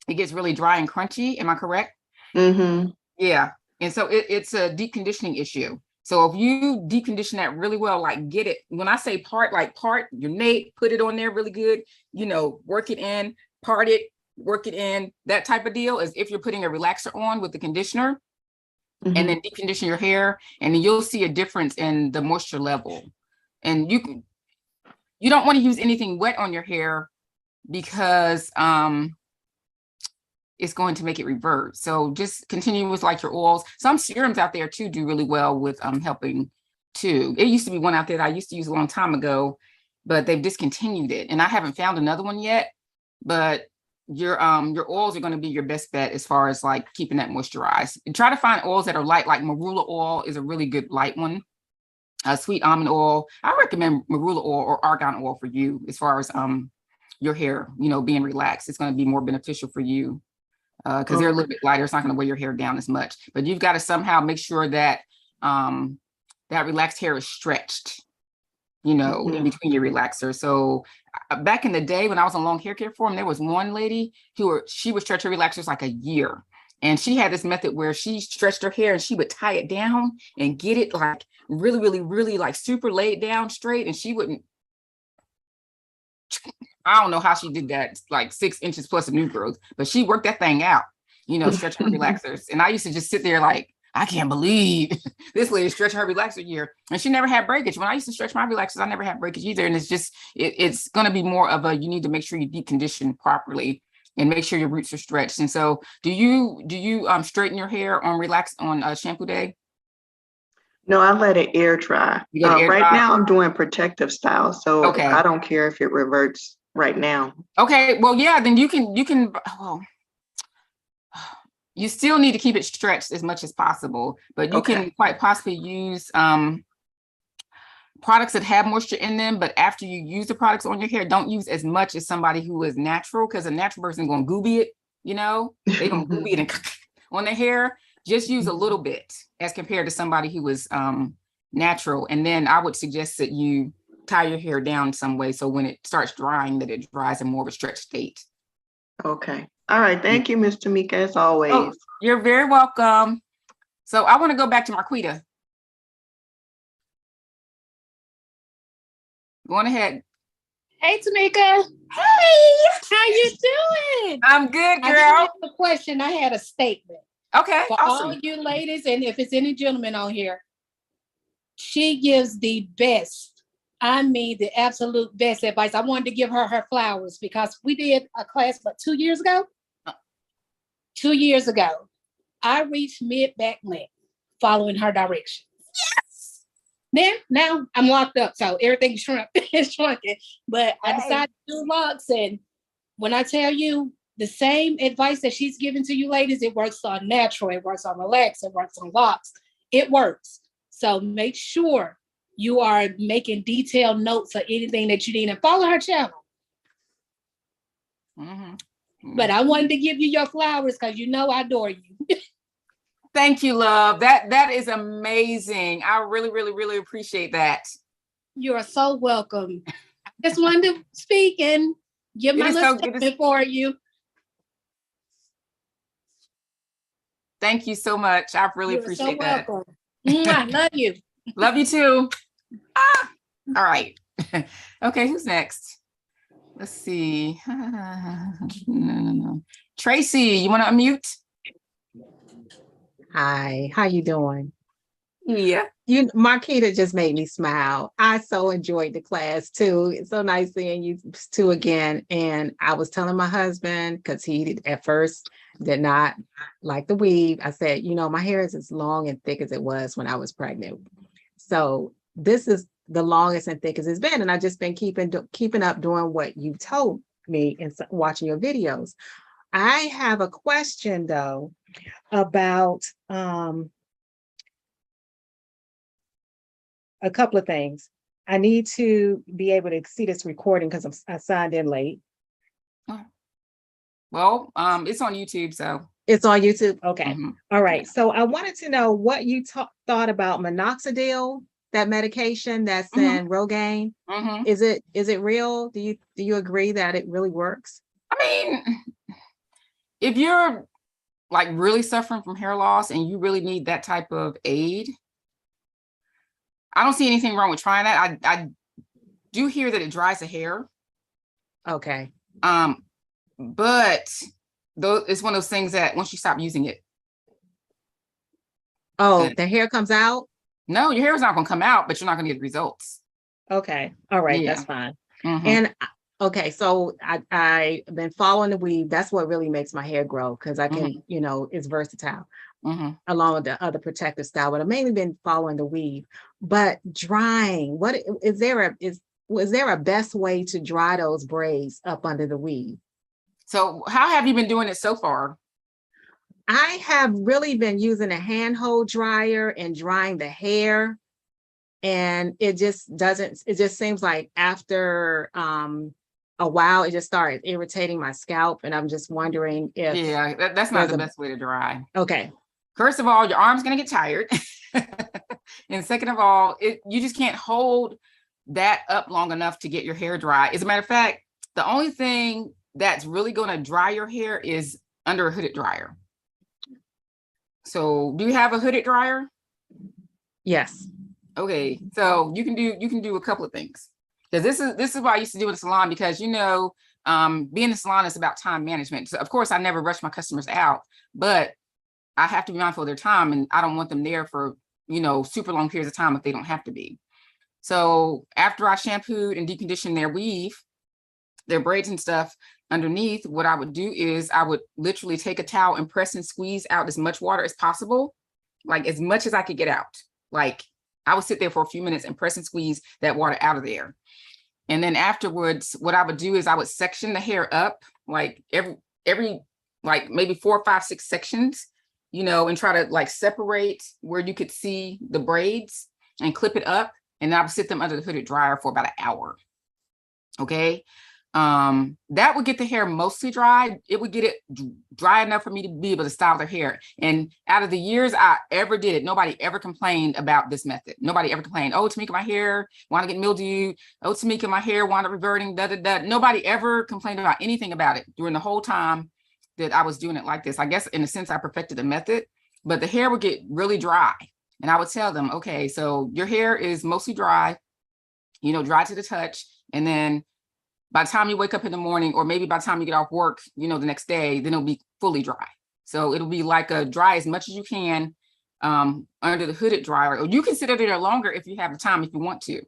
it gets really dry and crunchy. Am I correct? Yeah. And so it's a deep conditioning issue. So if you deep condition that really well, like get it, when I say part, like part your nape, put it on there really good, work it in, part it, work it in, that type of deal, as if you're putting a relaxer on with the conditioner and then deep condition your hair, and then you'll see a difference in the moisture level. And you don't want to use anything wet on your hair because it's going to make it revert. So just continue with like your oils. Some serums out there too do really well with helping too. It used to be one out there that I used to use a long time ago, but they've discontinued it. And I haven't found another one yet, but your oils are going to be your best bet as far as like keeping that moisturized. And try to find oils that are light, like marula oil is a really good light one. Sweet almond oil. I recommend marula oil or argan oil for you as far as your hair, being relaxed. It's going to be more beneficial for you. Because they're a little bit lighter, it's not going to weigh your hair down as much. But you've got to somehow make sure that that relaxed hair is stretched, in between your relaxer. So back in the day when I was on long hair care forum, there was one lady she would stretch her relaxers like a year. And she had this method where she stretched her hair and she would tie it down and get it like really, really, really like super laid down straight. And she wouldn't, I don't know how she did that, like 6 inches plus of new growth, but she worked that thing out, stretching her relaxers. And I used to just sit there like, I can't believe this lady stretching her relaxer here. And she never had breakage. When I used to stretch my relaxers, I never had breakage either. And it's just, it's going to be more of you need to make sure you deep condition properly and make sure your roots are stretched. And so do you straighten your hair on shampoo day? No, I let it air dry. Right now I'm doing protective style. So okay. I don't care if it reverts right now. Okay. Well, yeah, then you can, you still need to keep it stretched as much as possible, but you can quite possibly use products that have moisture in them. But after you use the products on your hair, don't use as much as somebody who is natural, because a natural person is going to gooby it, they're going to gooby it and on their hair. Just use a little bit as compared to somebody who is natural. And then I would suggest that you tie your hair down some way so when it starts drying, that it dries in more of a stretched state. Okay. All right. Thank you, Ms. Tamika, as always. Oh, you're very welcome. So I want to go back to Marquita. Go on ahead. Hey, Tamika. Hey. How you doing? I'm good, girl. I didn't have a question. I had a statement. Okay. For awesome. all you ladies, and if it's any gentlemen on here, she gives the best, I mean the absolute best advice. I wanted to give her her flowers because we did a class, 2 years ago? 2 years ago. I reached mid-back length following her directions. Yes. Then, now I'm locked up, so everything is shrunken. But I decided to do locks, and when I tell you, the same advice that she's giving to you ladies, it works on natural, it works on relax, it works on locks. It works. So make sure you are making detailed notes of anything that you need and follow her channel. But I wanted to give you your flowers because you know I adore you. Thank you, love. That is amazing. I really, really, really appreciate that. You are so welcome. Just wanted to speak and give my little statement for you. Thank you so much. I really appreciate that. You're so welcome. I love you. Love you too. Ah, all right. Okay, who's next? Let's see. No. Tracy, you want to unmute? Hi, how you doing? Yeah. Marquita just made me smile. I so enjoyed the class too. It's so nice seeing you two again. And I was telling my husband, because he at first did not like the weave. I said, my hair is as long and thick as it was when I was pregnant. So this is the longest and thickest it's been. And I've just been keeping up doing what you told me and watching your videos. I have a question though about a couple of things. I need to be able to see this recording because I signed in late. Well, it's on YouTube, so. It's on YouTube? Okay. All right. So I wanted to know what you thought about minoxidil, that medication that's in Rogaine. Is it real? Do you agree that it really works? I mean, if you're like really suffering from hair loss and you really need that type of aid, I don't see anything wrong with trying that. I do hear that it dries the hair. Okay. But it's one of those things that once you stop using it. Oh, the hair comes out? No, your hair is not going to come out, but you're not going to get the results. Okay. All right. Yeah. That's fine. And okay, so I've been following the weave. That's what really makes my hair grow because I can, it's versatile. Along with the other protective style, but I've mainly been following the weave. But drying, what is there a best way to dry those braids up under the weave? So how have you been doing it so far? I have really been using a handhold dryer and drying the hair. And it just seems like after a while, it just started irritating my scalp. And I'm just wondering if. Yeah, that's not the best way to dry. Okay. First of all, your arm's going to get tired. And second of all, you just can't hold that up long enough to get your hair dry. As a matter of fact, the only thing that's really going to dry your hair is under a hooded dryer. So do you have a hooded dryer? Yes. Okay. So you can do a couple of things. Because this is what I used to do in the salon because, being in the salon is about time management. So of course, I never rush my customers out, but I have to be mindful of their time and I don't want them there for, super long periods of time if they don't have to be. So after I shampooed and deconditioned their weave, their braids and stuff underneath, what I would do is I would literally take a towel and press and squeeze out as much water as possible, like as much as I could get out. Like I would sit there for a few minutes and press and squeeze that water out of there. And then afterwards, what I would do is I would section the hair up, like every like maybe 4, 5, 6 sections, and try to like separate where you could see the braids and clip it up. And then I would sit them under the hooded dryer for about an hour. Okay. That would get the hair mostly dry. It would get it dry enough for me to be able to style their hair. And out of the years I ever did it, nobody ever complained about this method. Nobody ever complained, oh, Tamika, my hair want to get mildew. Oh, Tamika, my hair wound up reverting, Nobody ever complained about anything about it during the whole time that I was doing it like this. I guess in a sense I perfected the method, but the hair would get really dry. And I would tell them, okay, so your hair is mostly dry, dry to the touch. And then by the time you wake up in the morning, or maybe by the time you get off work, the next day, then it'll be fully dry. So it'll be like a dry as much as you can under the hooded dryer. Or you can sit under there longer if you have the time, if you want to.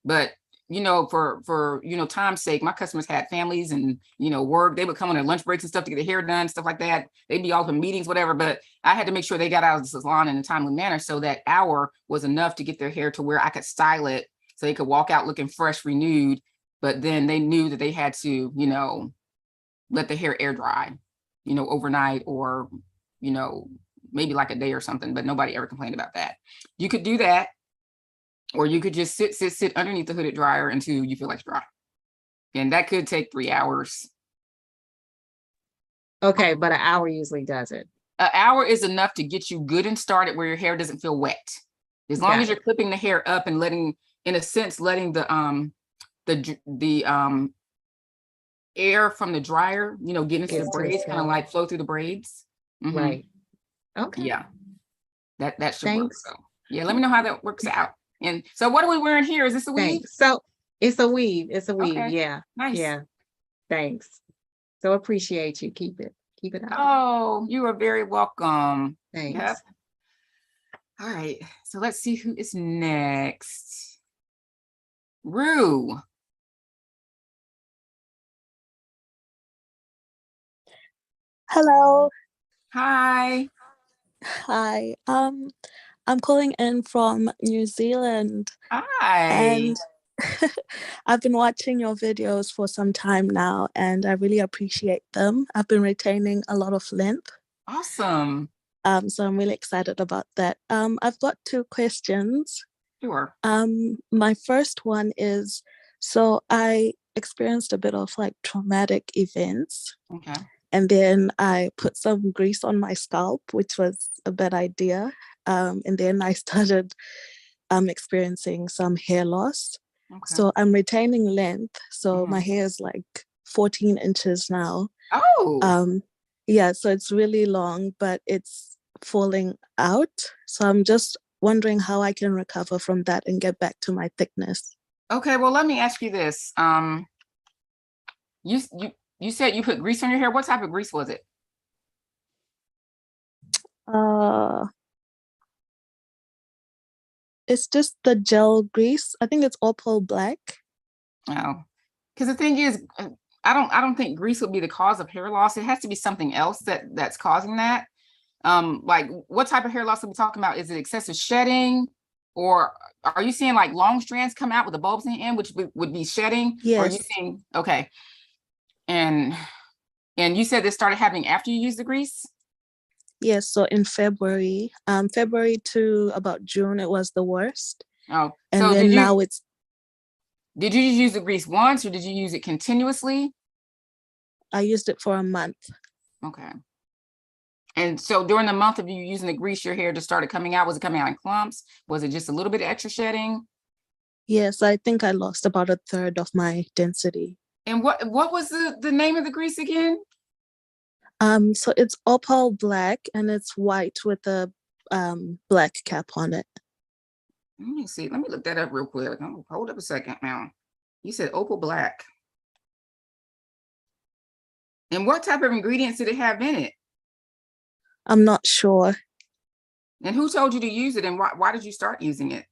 But, for time's sake, my customers had families and, work. They would come on their lunch breaks and stuff to get their hair done, stuff like that. They'd be all in meetings, whatever. But I had to make sure they got out of the salon in a timely manner. So that hour was enough to get their hair to where I could style it so they could walk out looking fresh, renewed. But then they knew that they had to, let the hair air dry, overnight or, maybe like a day or something, but nobody ever complained about that. You could do that, or you could just sit underneath the hooded dryer until you feel like it's dry. And that could take 3 hours, Okay, but an hour usually does it. An hour is enough to get you good and started where your hair doesn't feel wet. As long Got as you're it. clipping the hair up and letting, in a sense, letting the air from the dryer, you know, get into the Gets to the braids, kind of scalp. like flow through the braids. Mhm. Right. Okay. Yeah, that should work. Thanks. So yeah, let me know how that works out. And so what are we wearing here? Is this a weave? Thanks. So it's a weave. It's a weave. Okay. Yeah. Nice. Yeah. Thanks. So appreciate you. Keep it up. Oh, you are very welcome. Thanks. Yep. All right. So let's see who is next. Rue. Hello. Hi. Hi. I'm calling in from New Zealand Hi. and I've been watching your videos for some time now and I really appreciate them. I've been retaining a lot of length. Awesome. So I'm really excited about that. I've got two questions. Sure. My first one is, so I experienced a bit of like traumatic events. Okay. And then I put some grease on my scalp, which was a bad idea. And then I started experiencing some hair loss. Okay. So I'm retaining length. So my Mhm. hair is like 14 inches now. Oh. Yeah, so it's really long, but it's falling out. So I'm just wondering how I can recover from that and get back to my thickness. Okay. Well, let me ask you this. You said you put grease on your hair. What type of grease was it? It's just the gel grease. I think it's Opal Black. Oh, because the thing is, I don't think grease would be the cause of hair loss. It has to be something else that's causing that. Like what type of hair loss are we talking about? Is it excessive shedding, or are you seeing like long strands come out with the bulbs in the end, which would be shedding? Or are you Yes. seeing, okay. And you said this started happening after you used the grease? Yes, so in February, February to about June, it was the worst. Oh, And so then now did you just use the grease once or did you use it continuously? I used it for a month. Okay. And so during the month of you using the grease, your hair just started coming out. Was it coming out in clumps? Was it just a little bit of extra shedding? Yes, I think I lost about a third of my density. And what was the name of the grease again? So it's Opal Black and it's white with a black cap on it. Let me see. Let me look that up real quick. Hold up a second now. You said Opal Black. And what type of ingredients did it have in it? I'm not sure. And who told you to use it? And why did you start using it?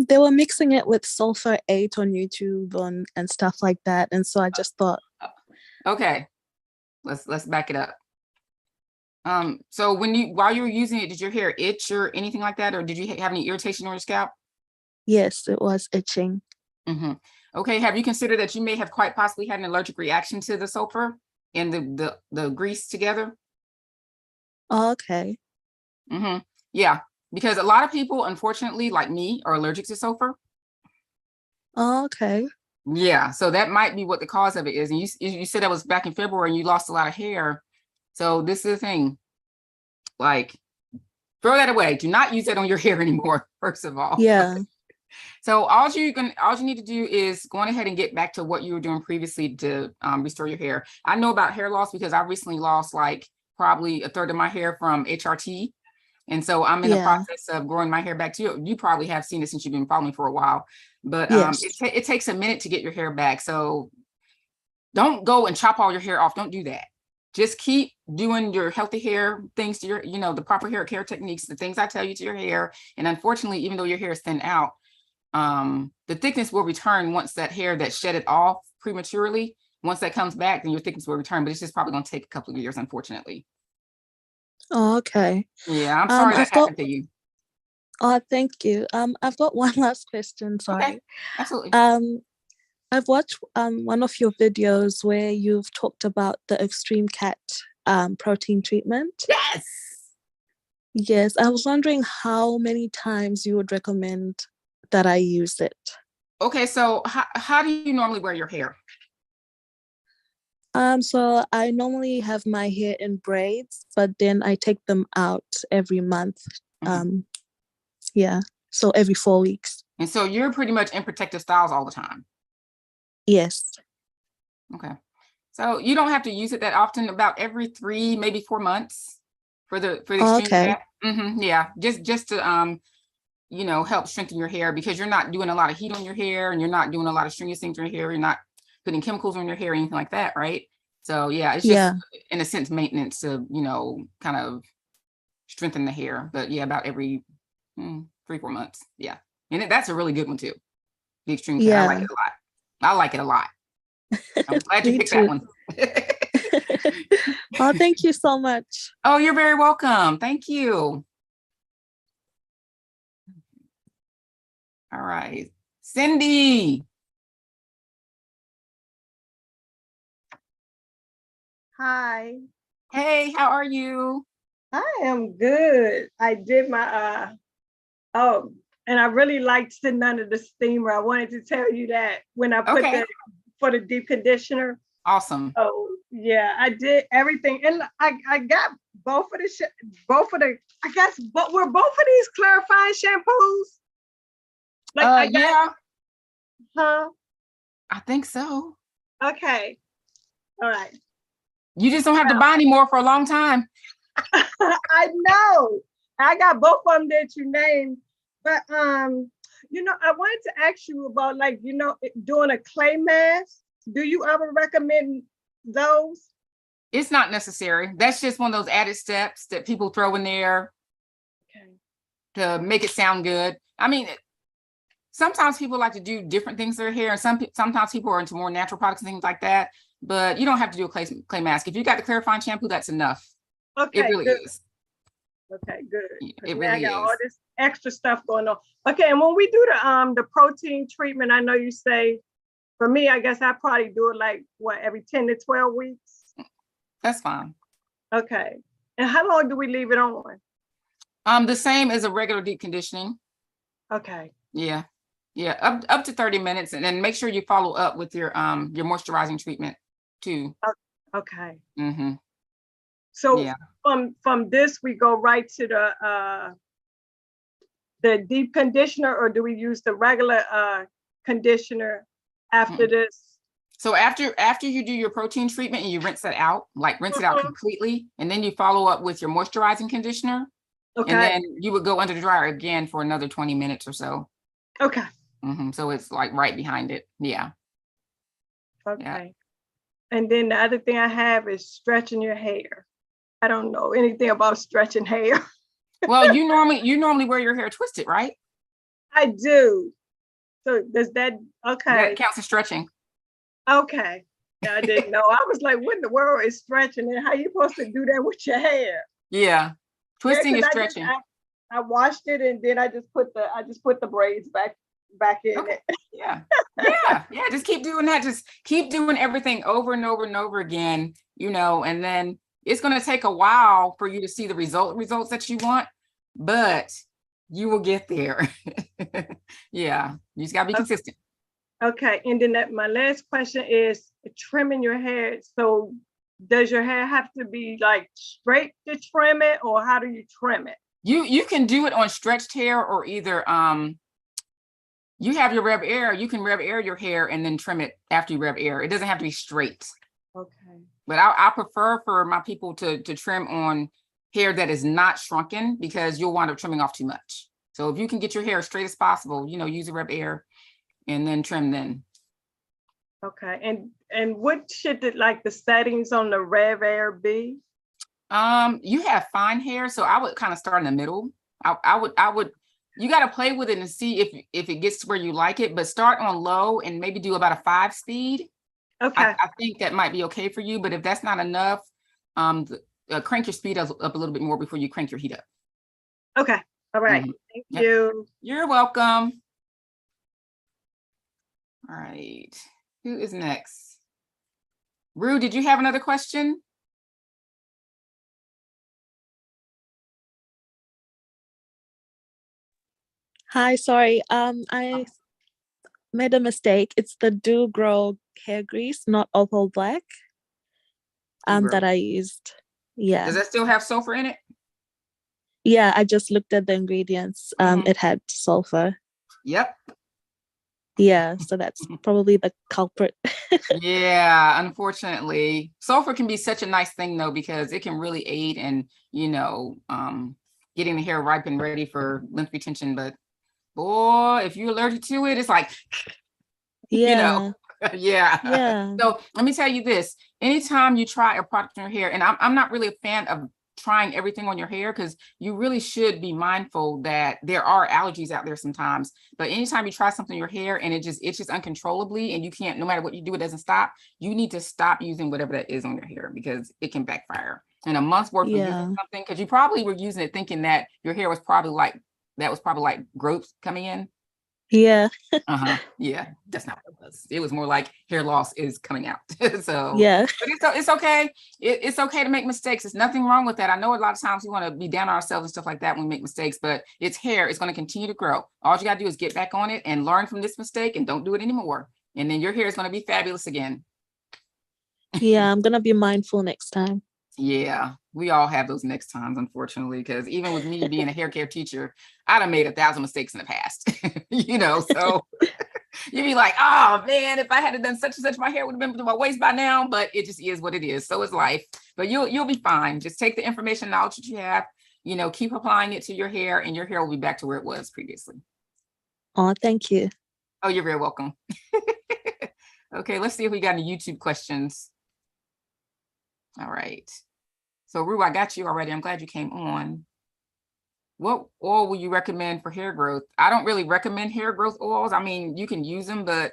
They were mixing it with sulfur 8 on YouTube and stuff like that. And so I just thought, Okay, let's back it up. So while you were using it, did your hair itch or anything like that? Or did you have any irritation on your scalp? yes, it was itching. Mm-hmm. Okay, have you considered that you may have quite possibly had an allergic reaction to the sulfur and the grease together? Oh, okay. Mm-hmm. Yeah, because a lot of people, unfortunately, like me, are allergic to sulfur. Oh, okay. Yeah, so that might be what the cause of it is. And you said that was back in February and you lost a lot of hair. So this is the thing, like, throw that away. Do not use that on your hair anymore, first of all. Yeah. So all you need to do is go on ahead and get back to what you were doing previously to restore your hair. I know about hair loss because I recently lost like probably a third of my hair from HRT. And so I'm in the process of growing my hair back too. You probably have seen it since you've been following me for a while, but Yes. it takes a minute to get your hair back. So don't go and chop all your hair off. Don't do that. Just keep doing your healthy hair things to your, the proper hair care techniques, the things I tell you to your hair. And unfortunately, even though your hair is thinned out, the thickness will return once that hair that shed it off prematurely. Once that comes back, then your thickness will return, but it's just probably going to take a couple of years, unfortunately. Oh, okay. Yeah, I'm sorry that happened to you. Oh, thank you. I've got one last question. Sorry. Okay, absolutely. I've watched one of your videos where you've talked about the Extreme Cat protein treatment. Yes. Yes, I was wondering how many times you would recommend that I use it. Okay, so how do you normally wear your hair? So I normally have my hair in braids, but then I take them out every month. Mhm. Yeah. So every 4 weeks. And so you're pretty much in protective styles all the time. Yes. Okay. So you don't have to use it that often, about every 3, maybe 4 months for the extreme Okay. fat. Yeah. Just to help strengthen your hair, because you're not doing a lot of heat on your hair and you're not doing a lot of strenuous things on your hair. You're not putting chemicals on your hair or anything like that, right? So yeah, it's just Yeah. in a sense maintenance to, kind of strengthen the hair. But yeah, about every 3-4 months. Yeah. And that's a really good one too. The extreme fat. I like Yeah. it a lot. I like it a lot. I'm glad you Me picked that too. one. Oh, thank you so much. Oh, you're very welcome. Thank you. All right. Cindy. Hi, Hey, how are you? I am good. I did my oh, and I really liked sitting under the steamer. I wanted to tell you that when I put Okay. for the deep conditioner. Awesome. Oh yeah, I did everything, and I got both of the I guess, but were both of these clarifying shampoos? Like I got, Yeah, huh? I think so. Okay, all right. You just don't have to buy anymore for a long time. I know. I got both of them that you named, but I wanted to ask you about doing a clay mask. Do you ever recommend those? It's not necessary. That's just one of those added steps that people throw in there Okay. to make it sound good. I mean, sometimes people like to do different things to their hair, and sometimes people are into more natural products and things like that. But you don't have to do a clay mask. If you got the clarifying shampoo, that's enough. It Okay, really good. is. Okay, good. It Now I really got all is. this extra stuff going on. Okay, and when we do the protein treatment, I know you say, for me, I guess I probably do it like what, every 10 to 12 weeks. That's fine. Okay. And how long do we leave it on? The same as a regular deep conditioning. Okay. Yeah. Yeah. Up to 30 minutes, and then make sure you follow up with your moisturizing treatment too. Okay. Mm-hmm. So Yeah. from this we go right to the deep conditioner, or do we use the regular conditioner after this? So after you do your protein treatment and you rinse it out, rinse it out completely, and then you follow up with your moisturizing conditioner, and Okay. then you would go under the dryer again for another 20 minutes or so. Okay. So it's like right behind it. Yeah. Okay. Yeah. And then the other thing I have is stretching your hair. I don't know anything about stretching hair. Well, you normally wear your hair twisted, right? I do. So does that, okay. That counts as stretching. Okay. I didn't know. I was like, what in the world is stretching, and how you supposed to do that with your hair? Yeah. Twisting is 'Cause stretching. I washed it, and then I just put the braids back in Okay. it. Yeah. Yeah. Just keep doing that. Just keep doing everything over and over and over again, and then it's going to take a while for you to see the results that you want, but you will get there. Yeah. You just got to be consistent. Okay. And then my last question is trimming your hair. So does your hair have to be like straight to trim it, or how do you trim it? You can do it on stretched hair, or either you have your RevAir, you can RevAir your hair and then trim it after you RevAir. It doesn't have to be straight. Okay. But I prefer for my people to trim on hair that is not shrunken, because you'll wind up trimming off too much. So if you can get your hair as straight as possible, use a RevAir and then trim then. Okay. And what should the settings on the RevAir be? You have fine hair, so I would kind of start in the middle. I would you got to play with it and see if it gets to where you like it, but start on low and maybe do about a 5 speed. Okay. I think that might be okay for you, but if that's not enough, crank your speed up a little bit more before you crank your heat up. Okay. All right. Thank you. You're welcome. All right. Who is next? Rue, did you have another question? Hi, sorry. I made a mistake. It's the Do Grow hair grease, not Opal Black. that I used. Yeah. Does that still have sulfur in it? Yeah, I just looked at the ingredients. It had sulfur. Yep. Yeah, so that's probably the culprit. Yeah, unfortunately. Sulfur can be such a nice thing though, because it can really aid in, getting the hair ripe and ready for length retention. But boy, if you're allergic to it, it's like, Yeah. yeah. Yeah. So let me tell you this, anytime you try a product on your hair, and I'm not really a fan of trying everything on your hair, because you really should be mindful that there are allergies out there sometimes. But anytime you try something on your hair and it just itches uncontrollably and you can't, no matter what you do, it doesn't stop, you need to stop using whatever that is on your hair, because it can backfire. And a month's worth of using something, because you probably were using it thinking that your hair was probably like, growth coming in. Yeah. Yeah, that's not what it was. It was more like hair loss is coming out. So yeah, but it's okay. It's okay to make mistakes. There's nothing wrong with that. I know a lot of times we want to be down on ourselves and stuff like that when we make mistakes, but it's hair. It's going to continue to grow. All you got to do is get back on it and learn from this mistake and don't do it anymore. And then your hair is going to be fabulous again. Yeah, I'm going to be mindful next time. Yeah, we all have those next times, unfortunately, because even with me being a hair care teacher, I'd have made 1,000 mistakes in the past, so you'd be like, oh man, if I had done such and such, my hair would have been to my waist by now, but it just is what it is. So is life, but you'll be fine. Just take the information, knowledge that you have, keep applying it to your hair, and your hair will be back to where it was previously. Oh, thank you. Oh, you're very welcome. Okay, let's see if we got any YouTube questions. All right. So Rue, I got you already. I'm glad you came on. What oil will you recommend for hair growth? I don't really recommend hair growth oils. I mean, you can use them, but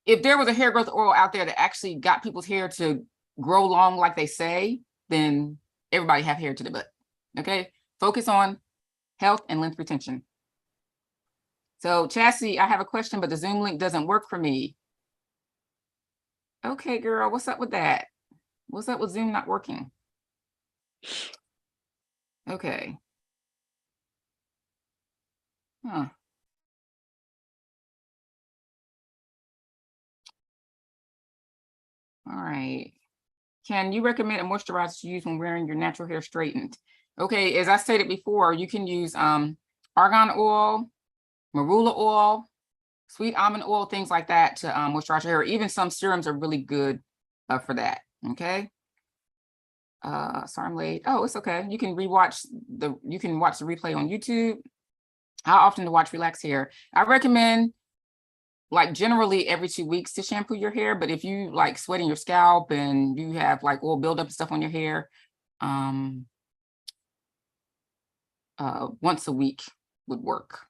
if there was a hair growth oil out there that actually got people's hair to grow long like they say, then everybody have hair to the butt. Okay. Focus on health and length retention. So Chassie, I have a question, but the Zoom link doesn't work for me. Okay, girl, what's up with that? What's up with Zoom not working? Okay. Huh. All right. Can you recommend a moisturizer to use when wearing your natural hair straightened? Okay, as I stated before, you can use argan oil, marula oil, sweet almond oil, things like that to moisturize your hair. Even some serums are really good for that. Okay. Sorry, I'm late. Oh, it's okay. You can watch the replay on YouTube. How often to watch Relax Hair? I recommend like generally every 2 weeks to shampoo your hair, but if you like sweating your scalp and you have like oil buildup and stuff on your hair, once a week would work.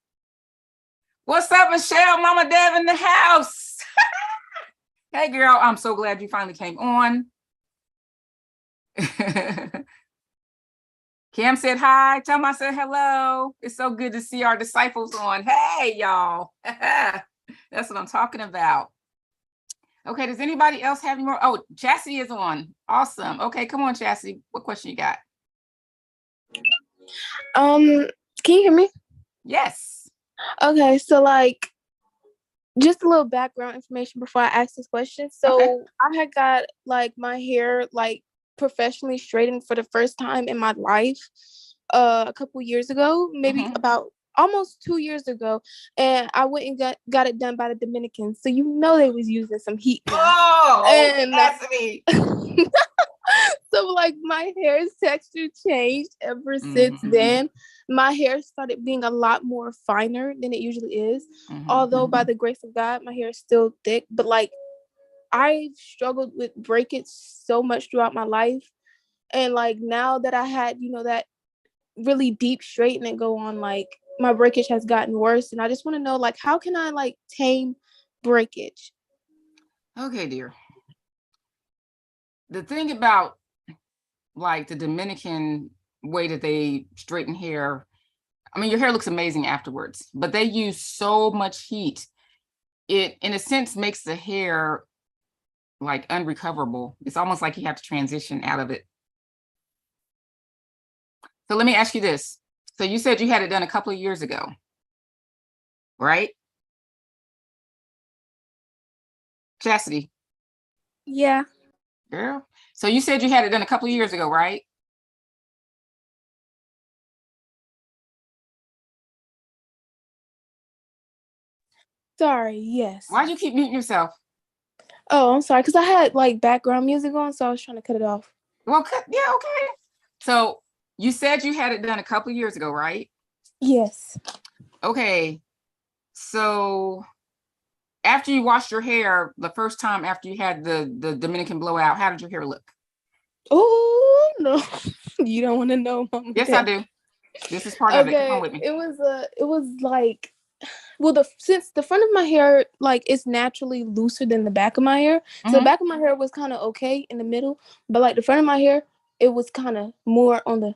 What's up, Michelle? Mama Dev in the house. Hey girl, I'm so glad you finally came on. Cam said hi. Tell them I said hello. It's so good to see our disciples on. Hey, y'all. That's what I'm talking about. Okay, does anybody else have any more? Oh, Chassie is on. Awesome. Okay, come on, Chassie. What question you got? Can you hear me? Yes. Okay, so like just a little background information before I ask this question. So Okay. I had got like my hair like professionally straightened for the first time in my life a couple years ago, maybe about almost 2 years ago, and I went and got it done by the Dominicans. So they was using some heat now. Oh, and Chassie. so like my hair's texture changed ever since then. My hair started being a lot more finer than it usually is. Although by the grace of God, my hair is still thick, but like I've struggled with breakage so much throughout my life. And like now that I had, that really deep straightening go on, like my breakage has gotten worse. And I just want to know, like, how can I like tame breakage? Okay, dear. The thing about like the Dominican way that they straighten hair, I mean, your hair looks amazing afterwards, but they use so much heat. It, in a sense, makes the hair like unrecoverable. It's almost like you have to transition out of it. So let me ask you this. So you said you had it done a couple of years ago, right? Chastity. Yeah. Girl. So you said you had it done a couple of years ago, right? Sorry, yes. Why'd you keep muting yourself? Oh, I'm sorry, because I had like background music on, so I was trying to cut it off. Well, yeah, okay. So you said you had it done a couple of years ago, right? Yes. Okay. So after you washed your hair the first time after you had the Dominican blowout, how did your hair look? Oh no, you don't want to know, Mama. Yes, I do. This is part of it. Come on with me. It was like, well, since the front of my hair like is naturally looser than the back of my hair, so the back of my hair was kind of okay in the middle, but like the front of my hair, it was kind of more on the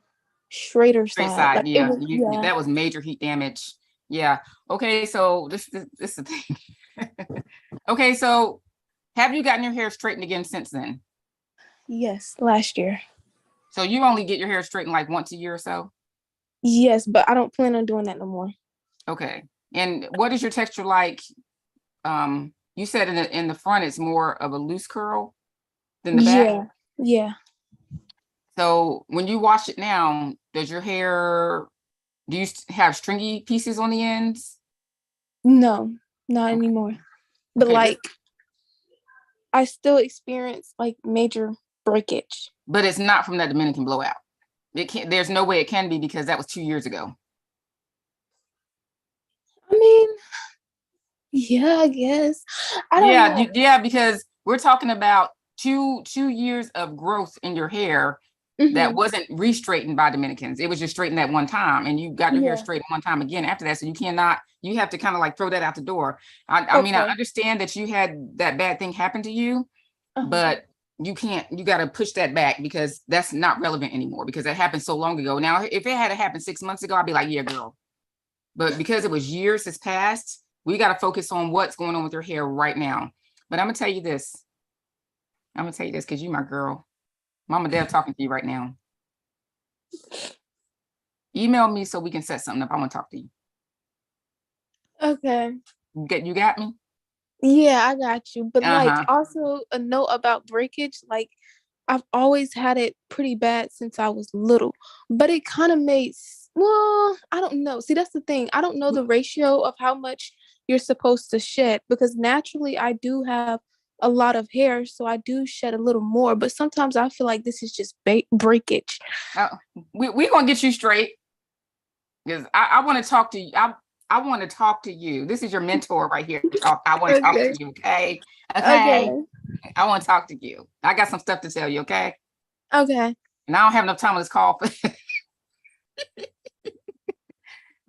straighter Straight side. side, Like, yeah. yeah. That was major heat damage. Yeah. Okay, so this is the thing. Okay, so have you gotten your hair straightened again since then? Yes, last year. So you only get your hair straightened like once a year or so? Yes, but I don't plan on doing that no more. Okay. And what is your texture like? You said in the front it's more of a loose curl than the back. Yeah. So when you wash it now, does your hair, do you have stringy pieces on the ends? No, not anymore. But Okay, like, I still experience like major breakage. but it's not from that Dominican blowout. It can't. There's no way it can be because that was 2 years ago. I mean, yeah, I guess. I don't know. Yeah, because we're talking about two years of growth in your hair that wasn't re-straightened by Dominicans. It was just straightened at one time, and you got your hair straightened one time again after that. So you have to kind of like throw that out the door. I mean, I understand that you had that bad thing happen to you, but you got to push that back because that's not relevant anymore because that happened so long ago. Now, if it had happened 6 months ago, I'd be like, yeah, girl. But because it was years has passed, we got to focus on what's going on with your hair right now. But I'm gonna tell you this. Because you my girl. Mama Deb talking to you right now. Email me so we can set something up. I want to talk to you. Okay. You got me? Yeah, I got you. But like also a note about breakage, like I've always had it pretty bad since I was little, but it kind of well, I don't know. See, that's the thing. I don't know the ratio of how much you're supposed to shed because naturally I do have a lot of hair, so I do shed a little more, but sometimes I feel like this is just breakage. We're gonna get you straight because I want to talk to you. I want to talk to you. This is your mentor right here. I want to talk to you, okay? Okay. I want to talk to you. I got some stuff to tell you, okay? Okay. And I don't have enough time on this call.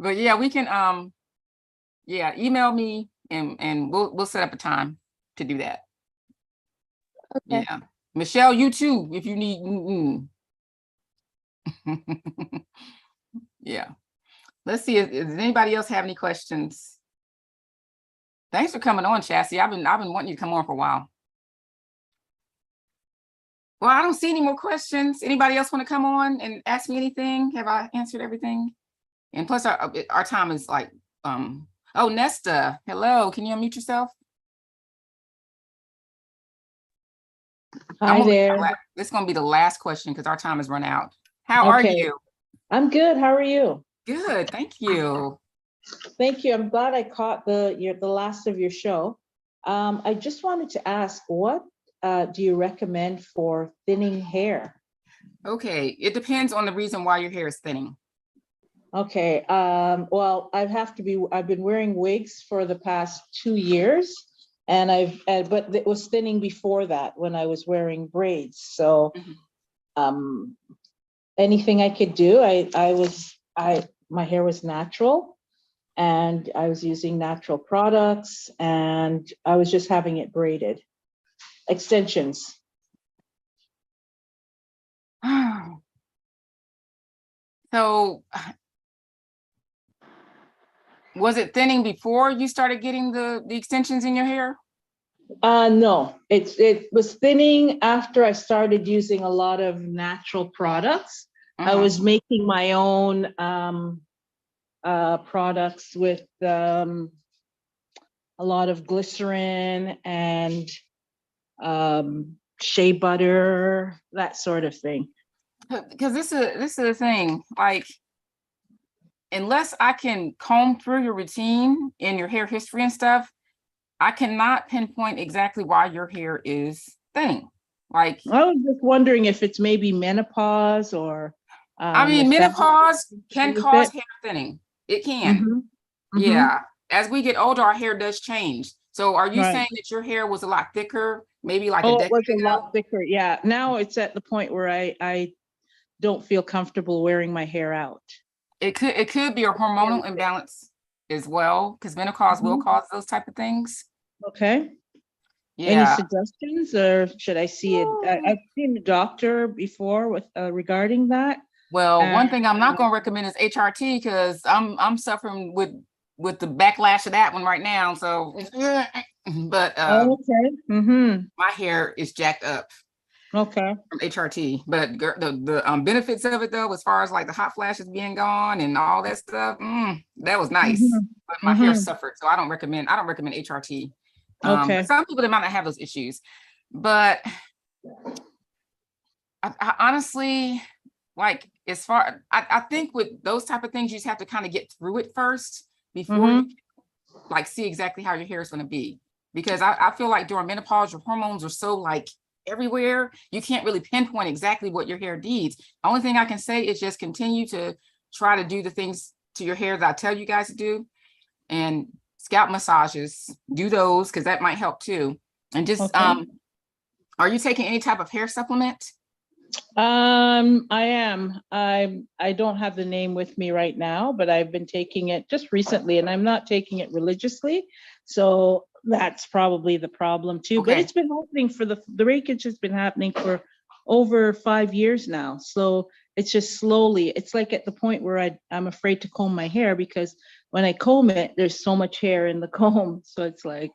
But yeah, we can email me and we'll set up a time to do that. Okay. Yeah. Michelle, you too, if you need. Yeah. Let's see. Does anybody else have any questions? Thanks for coming on, Chassie. I've been wanting you to come on for a while. Well, I don't see any more questions. Anybody else want to come on and ask me anything? Have I answered everything? And plus our time is like, oh, Nesta, hello. Can you unmute yourself? Hi there. This is going to be the last question because our time has run out. How are you? I'm good. How are you? Good. Thank you. Thank you. I'm glad I caught the last of your show. I just wanted to ask, what do you recommend for thinning hair? Okay. It depends on the reason why your hair is thinning. Okay. Well, I've been wearing wigs for the past 2 years. And but it was thinning before that when I was wearing braids. So, anything I could do, my hair was natural and I was using natural products and I was just having it braided. Extensions. So, was it thinning before you started getting the extensions in your hair? No, it was thinning after I started using a lot of natural products. I was making my own products with a lot of glycerin and shea butter, that sort of thing. Because this is the thing, like, unless I can comb through your routine and your hair history and stuff, I cannot pinpoint exactly why your hair is thinning. Like, I was just wondering if it's maybe menopause or. I mean, if that menopause can with cause it. hair thinning. It can. Mhm, mhm. Yeah. As we get older, our hair does change. So are you Right. saying that your hair was a lot thicker, maybe like a Oh, it decade was a ago? lot thicker. Yeah. Now it's at the point where I don't feel comfortable wearing my hair out. It could be a hormonal imbalance as well, because menopause will Mhm. cause those type of things. Okay. Any Yeah. suggestions, or should I see it? I've seen the doctor before with regarding that. Well, one thing I'm not And- going to recommend is HRT, because I'm suffering with the backlash of that one right now. So, but Oh, okay. Mm-hmm. my hair is jacked up Okay. from HRT. But the benefits of it though, as far as like the hot flashes being gone and all that stuff, that was nice. Mhm, But my hair mhm. suffered, so I don't recommend HRT. Okay. But some people, they might not have those issues, but I honestly, like, as far, I think with those type of things, you just have to kind of get through it first before you like see exactly how your hair is going to be. Because I feel like during menopause, your hormones are so like everywhere, you can't really pinpoint exactly what your hair needs. The only thing I can say is just continue to try to do the things to your hair that I tell you guys to do, and scalp massages, do those, because that might help too. And just Okay. are you taking any type of hair supplement? I am. I don't have the name with me right now, but I've been taking it just recently, and I'm not taking it religiously. So that's probably the problem too. But Okay. it's been happening for the breakage has been happening for over 5 years now. So it's just slowly. It's like at the point where I'm afraid to comb my hair, because when I comb it, there's so much hair in the comb. So it's like,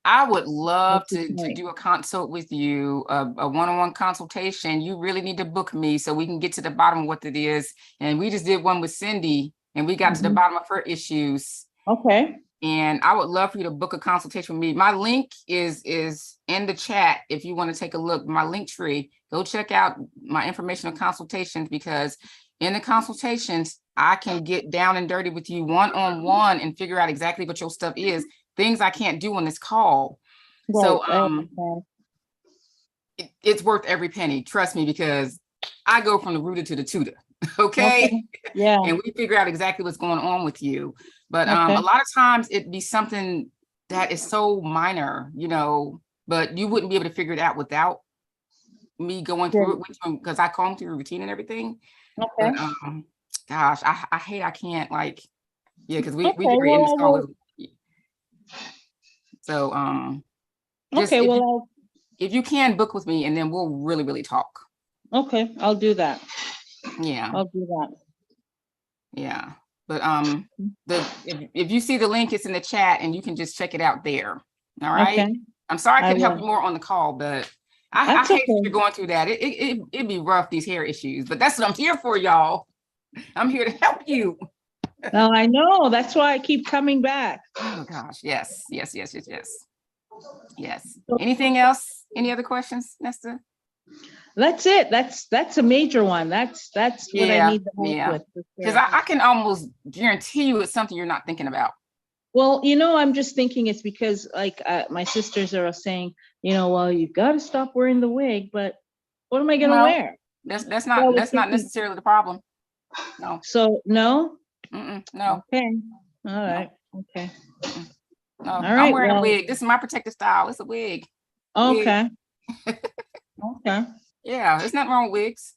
I would love what's the to point? do a consult with you, a one-on-one consultation. You really need to book me so we can get to the bottom of what it is. And we just did one with Cindy, and we got to the Mhm. bottom of her issues. Okay. And I would love for you to book a consultation with me. My link is in the chat if you want to take a look. My link tree. Go check out my informational consultations, because in the consultations, I can get down and dirty with you one-on-one and figure out exactly what your stuff is. Things I can't do on this call. So Right. I understand. it's worth every penny. Trust me, because I go from the rooter to the tutor. Okay. Okay. Yeah. And we figure out exactly what's going on with you. But Okay. a lot of times it'd be something that is so minor, but you wouldn't be able to figure it out without me going through it with you, because I comb through your routine and everything. Okay. But gosh, I hate I can't, like, yeah, because we Okay. get ready to end this Well, call. well, So just okay. Well, if you can book with me, and then we'll really, really talk. okay. I'll do that. Yeah. I'll do that. Yeah. But if you see the link, it's in the chat, and you can just check it out there. All right. Okay. I'm sorry I I couldn't help will. you more on the call, but I That's hate that okay. you're going through that. It'd be rough, these hair issues, but that's what I'm here for, y'all. I'm here to help you. No, I know. That's why I keep coming back. Oh gosh, yes. Anything else? Any other questions, Nesta? That's it. That's a major one. That's what I need the help Yeah. with. for Because sure. I can almost guarantee you it's something you're not thinking about. Well, I'm just thinking it's because like my sisters are saying, well, you've got to stop wearing the wig, but what am I going to No. wear? That's So I was not thinking- necessarily the problem. No. So no. No. Okay. All right. Okay. No. All I'm right, wearing a well- wig. This is my protective style. It's a wig. Okay. Okay. Yeah, there's nothing wrong with wigs.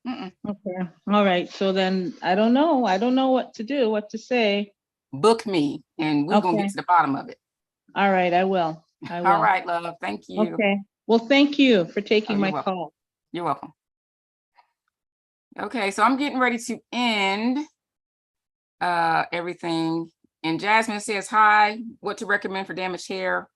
Okay. All right. So then I don't know what to do, what to say. Book me, and we're gonna Okay. get to the bottom of it. All right. I will. All right, love. Thank you. Okay. Well, thank you for taking you're my welcome. call. You're welcome. Okay, so I'm getting ready to end everything. And Jasmine says, hi, what to recommend for damaged hair?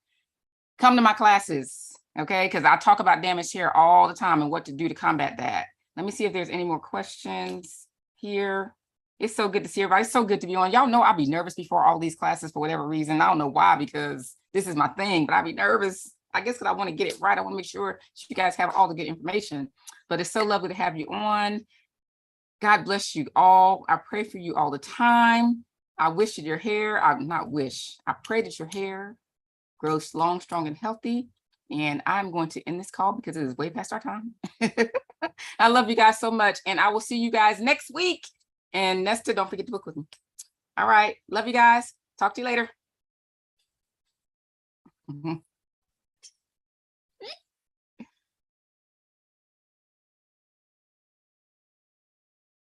Come to my classes, okay? Because I talk about damaged hair all the time and what to do to combat that. Let me see if there's any more questions here. It's so good to see everybody. It's so good to be on. Y'all know I'll be nervous before all these classes for whatever reason. I don't know why, because this is my thing, but I'll be nervous. I guess because I want to get it right. I want to make sure you guys have all the good information. But it's so lovely to have you on. God bless you all. I pray for you all the time. I wish that your hair, I pray that your hair grows long, strong, and healthy. And I'm going to end this call because it is way past our time. I love you guys so much. And I will see you guys next week. And Nesta, don't forget to book with me. All right. Love you guys. Talk to you later.